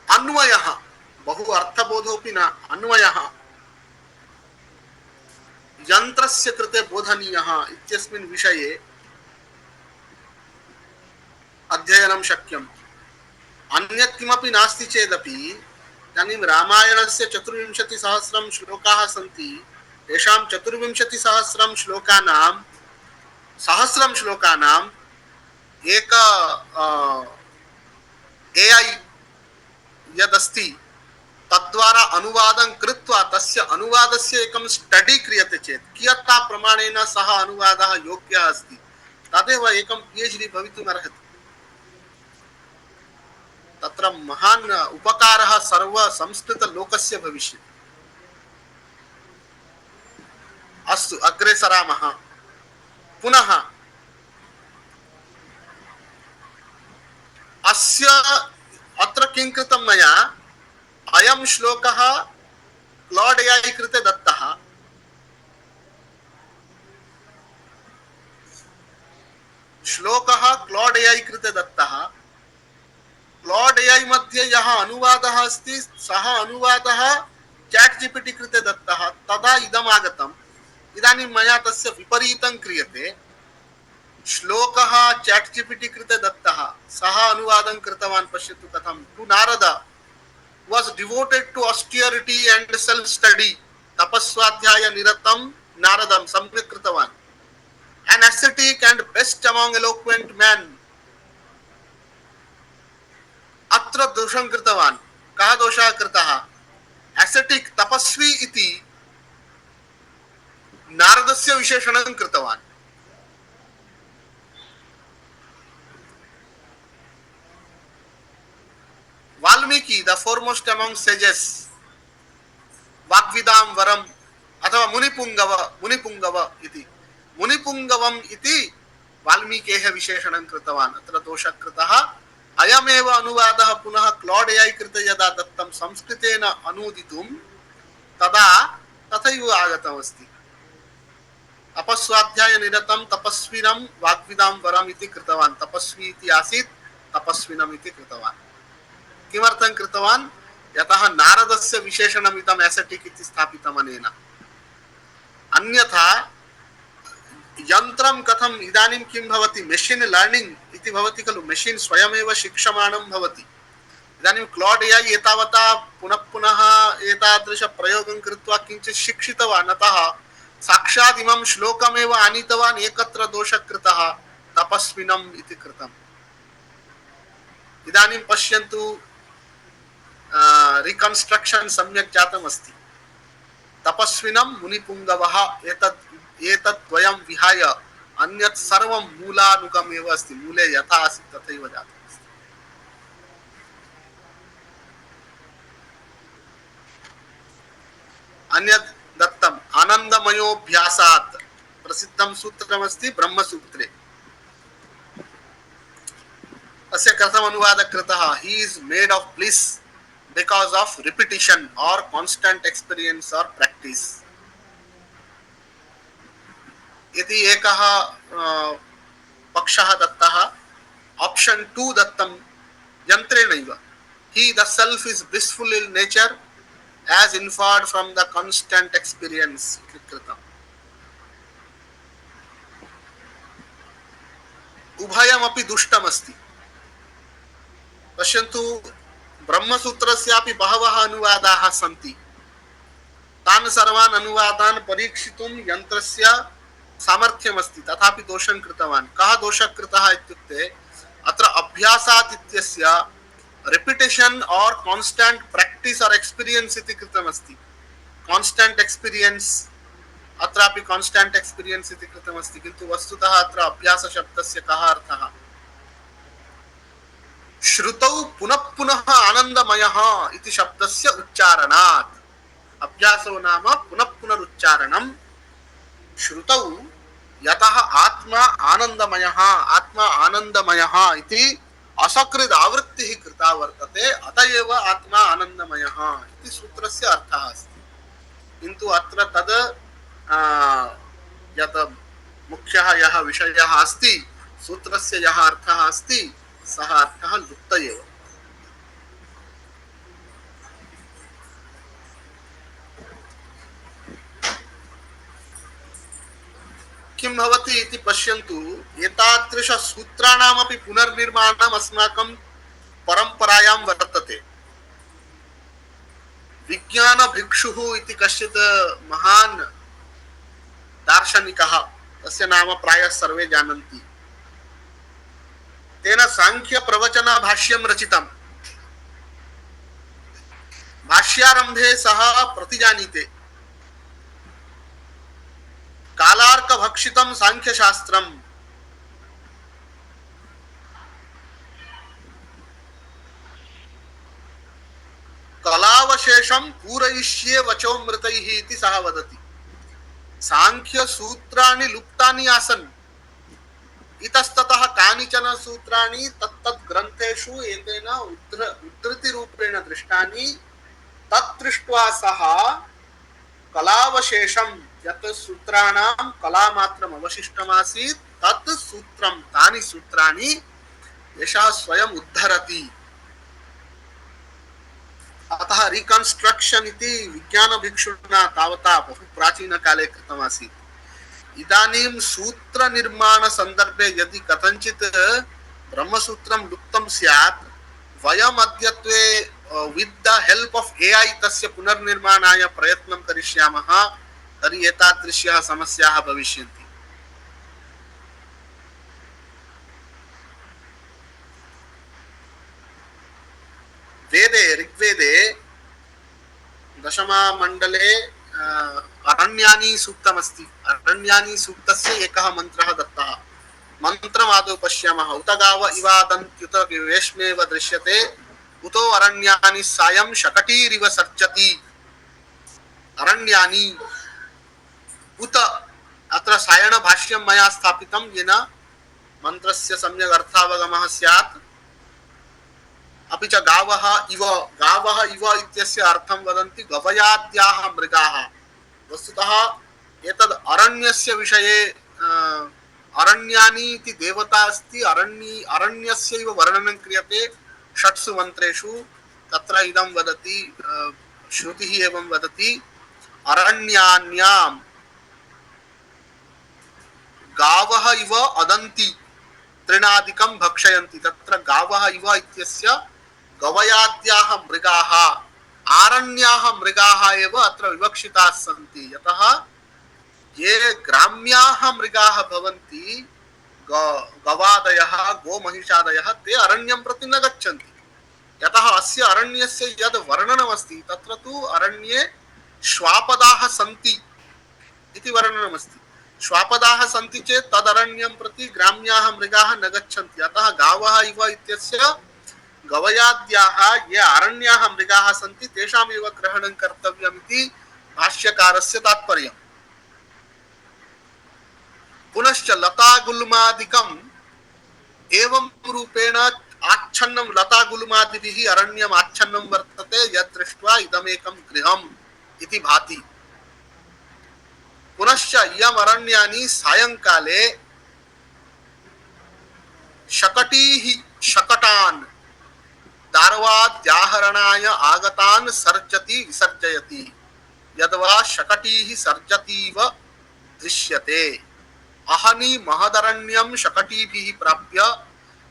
अन्वयः, बहु अर्थबोधोऽपि न, अन्वयः यन्त्रस्य कृते बोधनीयः इत्यस्मिन् विषये अध्ययनं शक्यम्. अन्यत् किमपि नास्ति चेदपि इदानीं रामायणस्य 24,000 श्लोकाः सन्ति. तेषां 24,000 श्लोकानां 1000 श्लोकानां एक एआई यदस्ति तद्वारा अनुवादं कृत्वा तस्य अनुवादस्य एकं स्टडी क्रियते चेत् कियत्ता प्रमाणेन सः अनुवादः योग्यः अस्ति तदेव एकं पीएचडी भवितुम् अर्हति. तत्र महान् उपकारः सर्व संस्कृत लोकस्य भविष्यति. अस्तु, अग्रे सरामः. पुनः अस्य अत्र किं कृतं मया, अयं श्लोकः क्लॉड एआई कृते दत्तः. श्लोकः क्लॉड एआई कृते दत्तः. क्लॉड एआई मध्ये यः अनुवादः अस्ति सः अनुवादः चैट जीपीटी कृते दत्तः. तदा इदम् आगतम्. इदानीं मया तस्य विपरीतं क्रियते. श्लोकः चैट जीपीटी कृते दत्तः, सः अनुवादं कृतवान्. पश्यतु कथं. To Narada was devoted to austerity and self study तपस्वाध्याय निरतं नारदं सम्यक् कृतवान्. An ascetic and best among eloquent men अत्र दोषं कृतवान्. कः दोषः कृतः? ascetic तपस्वी इति नारदस्य विशेषणं कृतवान्. Valmiki the foremost among sages वाग्विदाम वरम अथवा मुनिपुंगव इति मुनिपुंगवम इति वाल्मीकेः विशेषणं कृतवान्. अत्र दोषः कृतः. अयमेव अनुवादः पुनः क्लॉड एआई कृते यदा दत्तं संस्कृतेन अनुदितुं तदा तथैव आगतमस्ति. अपस्वाध्याय निरतं तपस्विनं वाग्विदां वरम् इति कृतवान्. तपस्वी इति आसीत्, तपस्विनम् इति कृतवान्. किमर्थं कृतवान्? यतः नारदस्य विशेषणम् इदम् एसेटिक् इति स्थापितम् अनेन. अन्यथा यन्त्रं कथम् इदानीं किं भवति, मेशिन् लर्निङ्ग् इति भवति खलु, मेशिन् स्वयमेव शिक्षमाणं भवति. इदानीं क्लॉड एआई एतावता पुनः पुनः एतादृश प्रयोगं कृत्वा किञ्चित् शिक्षितवान्. अतः साक्षात् इमं श्लोकमेव आनीतवान्. एकत्र दोषः कृतः, तपस्विनम् इति कृतम्. इदानीं पश्यन्तु, रिकन्स्ट्रक्शन् सम्यक् जातम् अस्ति. तपस्विनं मुनिपुंगवः एतत् द्वयं विहाय अन्यत् सर्वं मूलानुगम् एव अस्ति. मूले यथा आसीत् तथैव जातम् अस्ति. अन्यत् दत्तम् आनन्दमयोऽभ्यासात् प्रसिद्धं सूत्रमस्ति ब्रह्मसूत्रे. अस्य कथम् अनुवादः कृतः? He is made of bliss because of repetition or constant experience or practice. यदि एकः पक्षः दत्तः, ऑप्शन 2 दत्तं यन्त्रेणैव. he the self is blissful in nature as inferred from the constant experience कृतम्. उभयमपि दुष्टमस्ति. पश्यन्तु, ब्रह्मसूत्रस्यापि बहवः अनुवादाः सन्ति. तान् सर्वान् अनुवादान् परीक्षितुं यन्त्रस्य सामर्थ्यमस्ति, तथापि दोषं कृतवान्. कः दोषः कृतः इत्युक्ते, अत्र अभ्यासात् इत्यस्य रिपिटेशन् और कांस्टेंट प्रैक्टिस और एक्सपीरियंस इति कृतमस्ति. कांस्टेंट एक्सपीरियंस, अत्रापि कांस्टेंट एक्सपीरियंस इति कृतमस्ति, किन्तु वस्तुतः अत्र अभ्यास शब्दस्य कः अर्थः? श्रुतौ पुनः पुनः आनंदमयः इति शब्दस्य उच्चारणात्. अभ्यासो नाम पुनः पुनरुच्चारणं. श्रुतौ यतः आत्मा आनंदमयः इति असकृद् आवृत्तिः कृता वर्तते, अत एव आत्मा आनंदमयः इति सूत्रस्य अर्थः अस्ति. किन्तु अत्र तद् यत् मुख्यः यः विषयः अस्ति, सूत्रस्य यः अर्थः अस्ति, सः अर्थः लुप्त एव. किं भवति इति पश्यन्तु. एतादृश सूत्राणामपि पुनर्निर्माणम् अस्माकं परम्परायां वर्तते. विज्ञान भिक्षुः इति कश्चित् महान् दार्शनिकः, तस्य नाम प्रायः सर्वे जानन्ति. तेन सांख्य प्रवचन भाष्यं रचितम्. भाष्यारंभे सः प्रतिजानीते, कालार्क भक्षितं सांख्य शास्त्रम् कलावशेषं पूरयिष्ये वचोमृतैः इति सः वदति. सांख्य सूत्राणि लुप्तानि आसन्. इतस्ततः कानिचन सूत्राणि तत्तत् ग्रन्थेषु एतेन उद्धृति रूपेण दृष्टानि. तत्दृष्ट्वा सः कलावशेषं, यत् सूत्राणां कलामात्रम् अवशिष्टमासीत्, तत् सूत्रं, तानि सूत्राणि एषः स्वयम् उद्धरति. अतः रिकन्स्ट्रक्शन् इति विज्ञानभिक्षुणा तावता बहु प्राचीनकाले कृतमासीत्. इदानीं सूत्रनिर्माणसन्दर्भे यदि कथञ्चित् ब्रह्मसूत्रं लुप्तं स्यात्, वयम् अद्यत्वे with the help of AI तस्य पुनर्निर्माणाय प्रयत्नं करिष्यामः तर्हि एतादृश्यः समस्याः भविष्यन्ति। वेदे ऋग्वेदे दशमा मंडले अरण्यानि सूक्तमस्ति। अरण्यानि सूक्तस्य एकः मन्त्रः दत्तः। मन्त्रमादौ पश्यामः। उत गाव इवादन्त्युत वेश्मेव दृश्यते उतो अरण्यानि सायं शकटीरिव सर्जति। अरण्यानि उत अत्र सायण भाष्यं मया स्थापितं येन मन्त्रस्य सम्यक् अर्थावगमः स्यात्। अपि च गावः इव इत्यस्य अर्थं वदन्ति गवयाद्याः मृगाः। वस्तुतः एतद् अरण्यस्य विषये अरण्यानि इति देवता अस्ति। अरण्यस्यैव वर्णनं क्रियते षट्सु मन्त्रेषु। तत्र इदं वदति श्रुतिः एवं वदति अरण्यान्यां गावः इव अदन्ति तृणादिकं भक्षयन्ति। तत्र गावः इव इत्यस्य गवयाद्याः मृगाः आरण्याः मृगाः एव अत्र विवक्षिताः सन्ति। यतः ये ग्राम्याः मृगाः भवन्ति गवादयः गोमहिषादयः ते अरण्यं प्रति न गच्छन्ति। यतः अस्य अरण्यस्य यद् वर्णनमस्ति तत्र तु अरण्ये श्वापदाः सन्ति इति वर्णनमस्ति। श्वापदाः सन्ति चेत् तदरण्यं प्रति ग्राम्याः मृगाः न गच्छन्ति। अतः गावः इव इत्यस्य गवयाद्याः ये अरण्याः मृगाः सन्ति तेषामेव ग्रहणं कर्तव्यमिति भाष्यकारस्य तात्पर्यम्। पुनश्च लतागुल्मादिकम् एवं रूपेण आच्छन्नं लतागुल्मादिभिः अरण्यम् आच्छन्नं वर्तते यद्दृष्ट्वा इदमेकं गृहम् इति भाति। पुनश्च इयम् अरण्यानि सायंकाले शकटीः शकटान् दारवाद्याहरणाय आगतान् सर्जति विसर्जयति। यद्वा शकटीः सर्जतीव दृश्यते। अहनि महदरण्यं शकटीभिः प्राप्य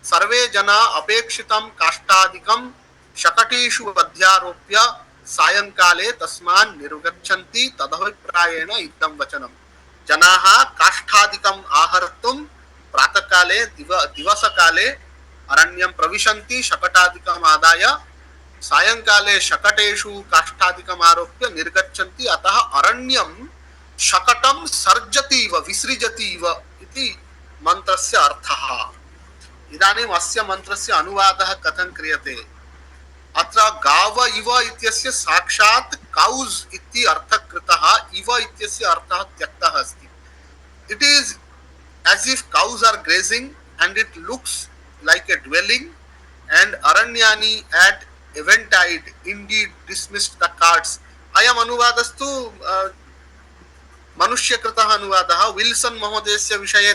सर्वे जना अपेक्षितं काष्ठादिकं शकटीषु अध्यारोप्य सायंकाले तस्मान् निर्गच्छन्ति। तदभिप्रायेण इदं वचनं जनाः काष्ठादिकम् आहर्तुं प्रातःकाले दिवसकाले अरण्यं प्रविशन्ति शकटादिकम् आदाय सायंकाले शकटेषु काष्ठादिकम् आरोप्य निर्गच्छन्ति। अतः अरण्यं शकटं सर्जतीव विसृजतीव इति मन्त्रस्य अर्थः। इदानीम् अस्य मन्त्रस्य अनुवादः कथं क्रियते? अत्र गाव इव इत्यस्य साक्षात् काउज इति अर्थः कृतः। इव इत्यस्य अर्थः त्यक्तः अस्ति। It is as if cows are grazing and it looks like a dwelling, and Aranyani at eventide indeed dismissed the cards. अयम् अनुवादस्तु मनुष्यकृतः अनुवादः। विल्सन महोदयस्य विषये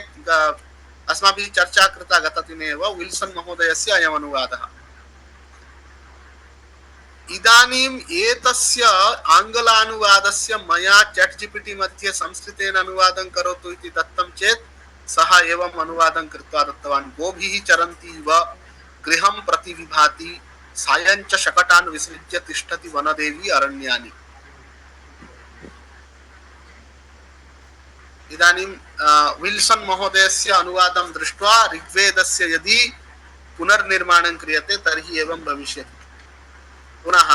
अस्माभिः चर्चा कृता गतदिने एव। विल्सन महोदयस्य अयम् अनुवादः। इदानीम् एतस्य आङ्ग्लानुवादस्य मया ChatGPT मध्ये संस्कृतेन अनुवादं करोतु इति दत्तं चेत् सः एवम् अनुवादं कृत्वा दत्तवान्। गोभिः चरन्ति इव गृहं प्रति विभाति सायञ्च शकटान् विसृज्य तिष्ठति वनदेवी अरण्यानि। इदानीं विल्सन महोदयस्य अनुवादं दृष्ट्वा ऋग्वेदस्य यदि पुनर्निर्माणं क्रियते तर्हि एवं भविष्यति। पुनः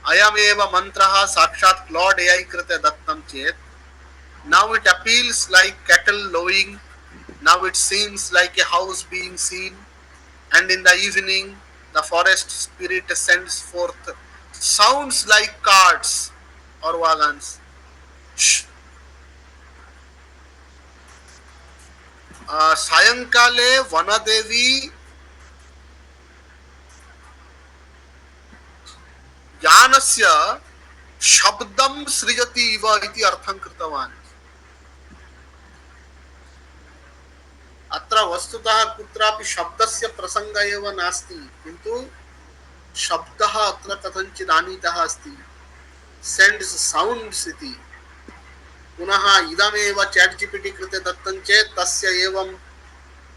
अयमेव मन्त्रः साक्षात् क्लॉड AI कृते दत्तं चेत् now it appeals like cattle lowing, now it seems like a house being seen, and in the evening the forest spirit sends forth sounds like carts or wagons. सायंकाले वनदेवी ज्ञानस्य शब्दं सृजति इव इति अर्थं कृतवान्। अत्र वस्तुतः कुत्रापि शब्दस्य प्रसंग एव नास्ति, किन्तु शब्दः अत्र कथञ्चित् आनीतः अस्ति। सेण्ड्स् साउण्ड्स् इति। पुनः इदमेव ChatGPT कृते दत्तं चेत् तस्य एवम्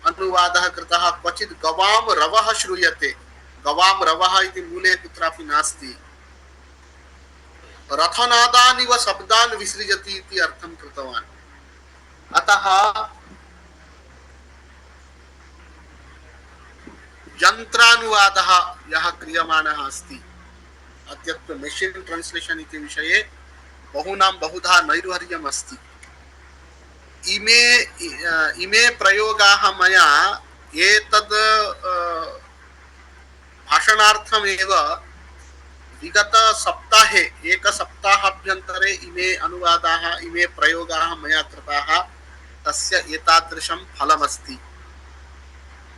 अनुवादः कृतः। क्वचित् गवां रवः श्रूयते। गवां रवः इति मूले कुत्रापि नास्ति। रथनादानिव शब्दान् विसृजति इति अर्थं कृतवान्। अतः यन्त्रानुवादः यः क्रियमाणः अस्ति, अद्यत्वे मेशिन् ट्रान्स्लेशन् इति विषये बहूनां बहुधा नैर्वर्यम् अस्ति। इमे प्रयोगाः मया एतद् भाषणार्थमेव विगत सप्ताहे एकसप्ताहाभ्यन्तरे इमे अनुवादाः इमे प्रयोगाः मया कृताः, तस्य एतादृशं फलमस्ति।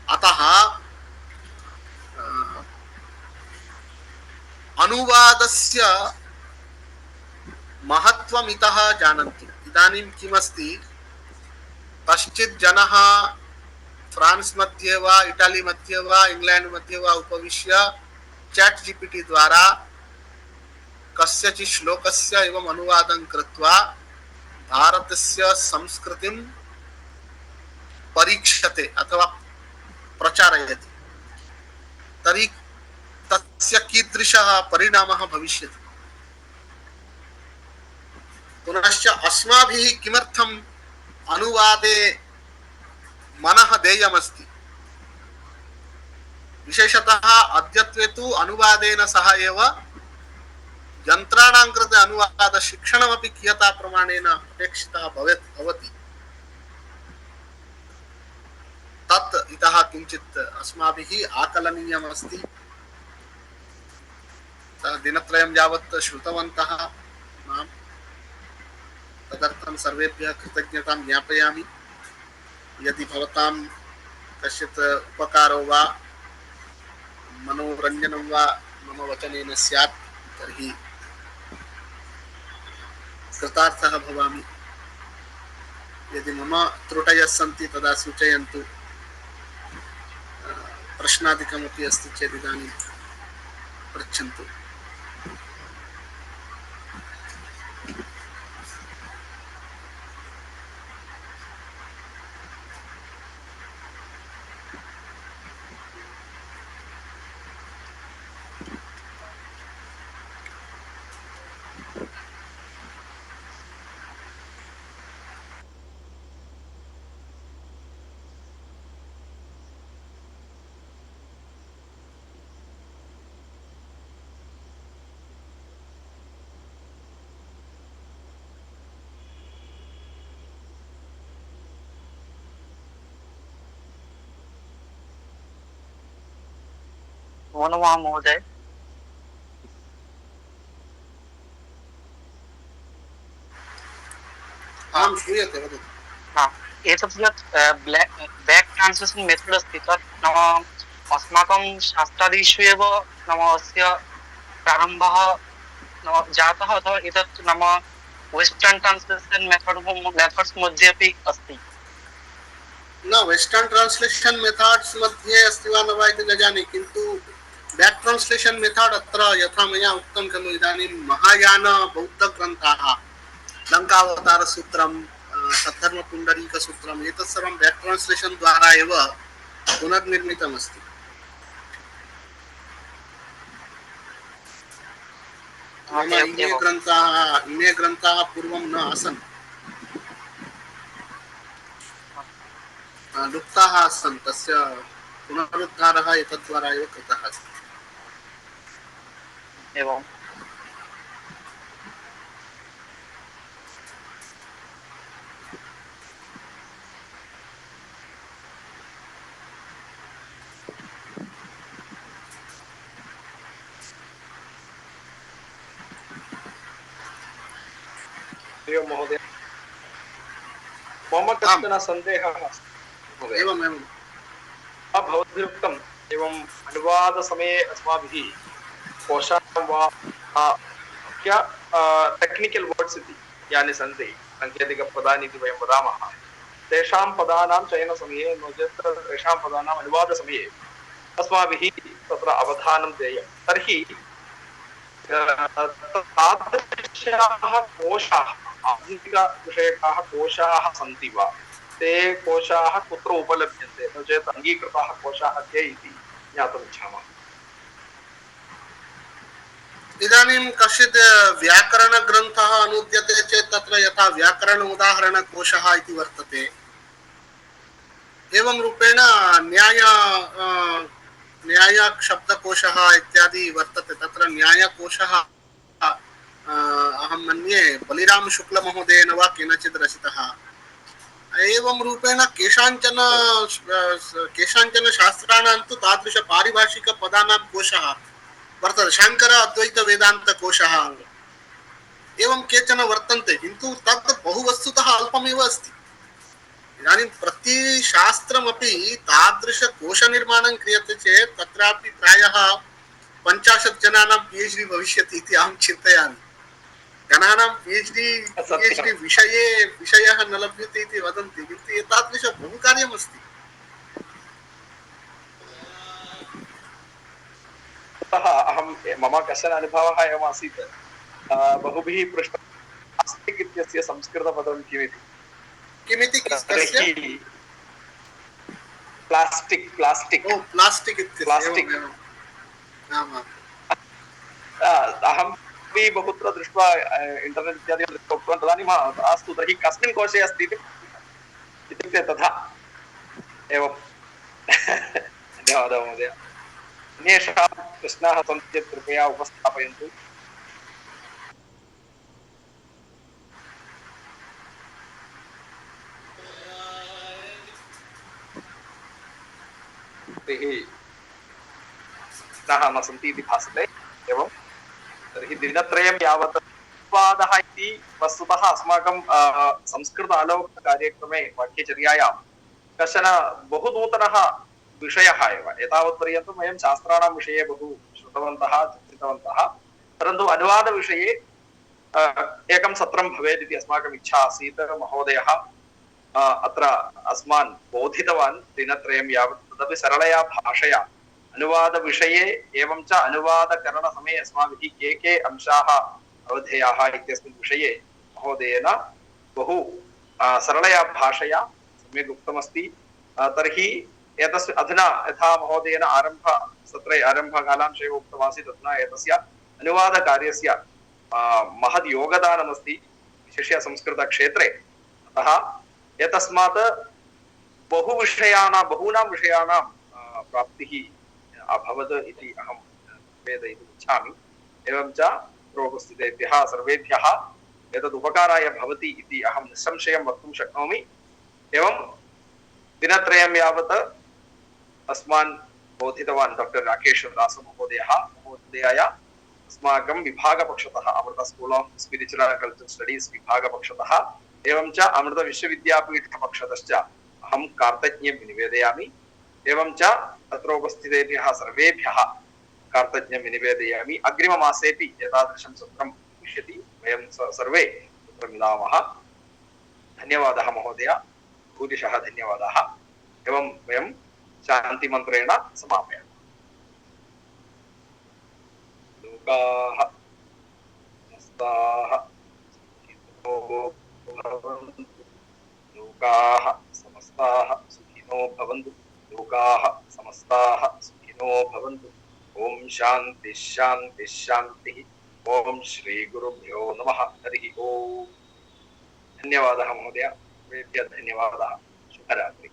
अतः अनुवादस्य महत्त्वम् इतः जानन्तु। इदानीं किमस्ति, कश्चित् जनः फ्रांस मध्ये वा इटाली मध्ये वा इंग्लैंड मध्ये वा उपविश्य चैट जीपीटी द्वारा कस्यचित् श्लोकस्य एवं अनुवादं कृत्वा भारतस्य संस्कृतिं परीक्षते अथवा प्रचारयति। तर्हि तस्य कीदृशः परिणामः भविष्यति। पुनश्च अस्माभिः किमर्थम् अनुवादे मनः देयमस्ति। विशेषतः अद्यत्वे तु अनुवादेन सह एव यन्त्राणां कृते अनुवाद शिक्षणमपि कियता प्रमाणेन अपेक्षितः भवति। तत् इतः किञ्चित् अस्माभिः आकलनीयमस्ति। दिनत्रयं यावत् श्रुतवन्तः मां, तदर्थं सर्वेभ्यः कृतज्ञतां ज्ञापयामि। यदि भवतां कश्चित् उपकारो वा मनोरञ्जनं वा मम वचनेन स्यात् तर्हि कृतार्थः भवामि। यदि मम त्रुटयः सन्ति तदा सूचयन्तु। प्रश्नादिकमपि अस्ति चेत् इदानीं पृच्छन्तु। नमो नमः महोदय। आं श्रूयते, वदतु। एतत् यत् बैक् ट्रान्स्लेशन् मेथड् अस्ति तत् नाम अस्माकं शास्त्रादिषु एव नाम अस्य प्रारम्भः जातः, अथवा एतत् नाम वेस्टर्न् ट्रान्स्लेशन् मेथड्स् मध्ये अपि अस्ति। न, वेस्टर्न् ट्रान्स्लेशन् मेथड्स् मध्ये अस्ति वा न वा इति न जाने, किन्तु बैक् ट्रान्स्लेशन् मेथड् अत्र यथा मया उक्तं खलु, इदानीं महायान बौद्धग्रन्थाः, लङ्कावतारसूत्रं, सद्धर्मपुण्डरीकसूत्रम्, एतत् सर्वं बैक् ट्रान्स्लेशन् द्वारा एव पुनर्निर्मितमस्ति। इमे ग्रन्थाः पूर्वं न आसन्, लुप्ताः आसन्। तस्य पुनरुद्धारः एतद्द्वारा एव कृतः अस्ति। एवं महोदय, मम कश्चन सन्देहः अस्ति। एवमेवं भवद्भिरुक्तम् एवम् अनुवादसमये अस्माभिः कोशां वा क्या टेक्निकल् वर्ड्स् इति यानि सन्ति, साङ्केतिकपदानि इति वयं वदामः, तेषां पदानां चयनसमये नो चेत् तेषां पदानाम् अनुवादसमये अस्माभिः तत्र अवधानं देयं। तर्हि तादृशाः कोशाः, आधुनिकविषयकाः कोशाः सन्ति वा? ते कोशाः कुत्र उपलभ्यन्ते, नो चेत् अङ्गीकृताः कोशाः के इति ज्ञातुम् इच्छामः। इदानीं कश्चित् व्याकरणग्रन्थः अनुद्यते चेत् तत्र यथा व्याकरण उदाहरणकोशः इति वर्तते, एवं रूपेण न्याय न्यायशब्दकोशः इत्यादि वर्तते। तत्र न्यायकोशः अहं मन्ये बलिरामशुक्लमहोदयेन वा केनचित् रचितः। एवं रूपेण केषाञ्चन शास्त्राणां तु तादृश पारिभाषिकपदानां कोशः वर्तते, शाङ्कर अद्वैत वेदान्तकोशः। एवं केचन वर्तन्ते, किन्तु तत् बहु वस्तुतः अल्पमेव अस्ति। इदानीं प्रतिशास्त्रमपि तादृशकोशनिर्माणं क्रियते चेत् तत्रापि प्रायः 50 जनानां PhD भविष्यति इति अहं चिन्तयामि। जनानां PhD विषयः न लभ्यते इति वदन्ति, किन्तु एतादृश बहु कार्यमस्ति। अतः अहं मम कश्चन अनुभवः एवमासीत्, बहुभिः पृष्टं प्लास्टिक् इत्यस्य संस्कृतपदं किमिति। किमिति कस्य? प्लास्टिक् प्लास्टिक् ओ प्लास्टिक् इत्यस्य। प्लास्टिक् आमाम्। अहं बहुत्र दृष्ट्वा इंटर्नेट् इत्यादि उक्तवान्, तदानीम् अस्तु तर्हि कस्मिन् कोशे अस्ति इत्युक्ते तथा एवं। धन्यवादः महोदय। अन्येषां प्रश्नाः सन्ति चेत् कृपया उपस्थापयन्तु। प्रश्नाः न सन्ति इति भासते। एवं तर्हि दिनत्रयं यावत् अनुवादः इति वस्तुतः अस्माकं संस्कृत आलोक कार्यक्रमे पाठ्यचर्यायां कश्चन बहु नूतनः विषयः एव। एतावत्पर्यन्तं वयं शास्त्राणां विषये बहु श्रुतवन्तः, चिन्तितवन्तः, परन्तु अनुवादविषये एकं सत्रं भवेत् इति अस्माकम् इच्छा आसीत्। महोदयः अत्र अस्मान् बोधितवान् दिनत्रयं यावत्, तदपि सरलया भाषया अनुवादविषये एवं च अनुवादकरणसमये अस्माभिः के अंशाः अवधेयाः इत्यस्मिन् विषये महोदयेन बहु सरलया भाषया सम्यक् उक्तमस्ति। तर्हि एतस्य अधुना यथा महोदयेन आरम्भसत्रे आरम्भकालांशे उक्तमासीत्, अधुना एतस्य अनुवादकार्यस्य महद् योगदानमस्ति, विशिष्य संस्कृतक्षेत्रे। अतः एतस्मात् बहूनां विषयाणां प्राप्तिः अभवत् इति अहं वेदयितुम् इच्छामि। एवं च उपस्थितेभ्यः सर्वेभ्यः एतद् उपकाराय भवति इति अहं निस्संशयं वक्तुं शक्नोमि। एवं दिनत्रयं यावत् अस्मान् बोधितवान् डॉक्टर राकेश दास महोदयाय अस्माकं विभागपक्षतः, Amrita school of spiritual and cultural studies विभागपक्षतः एवं च अमृत विश्वविद्यापीठपक्षतश्च अहं कार्तज्ञं निवेदयामि। एवं च तत्र उपस्थितेभ्यः सर्वेभ्यः कार्तज्ञं निवेदयामि। अग्रिममासेपि एतादृशं सत्रं भविष्यति, वयं सर्वे तत्र मिलामः। धन्यवादः महोदय, भूरिशः धन्यवादाः। एवं वयं शान्तिमन्त्रेण समापयामः। लोकाः समस्ताः सुखिनो भवन्तु, लोकाः समस्ताः सुखिनो भवन्तु, लोकाः समस्ताः सुखिनो भवन्तु। ओम शांति शांति शांति। ओम श्री गुरुभ्यो नमः। हरि ओम। धन्यवादः महोदय, सर्वेभ्यः धन्यवादः। शुभरात्रि।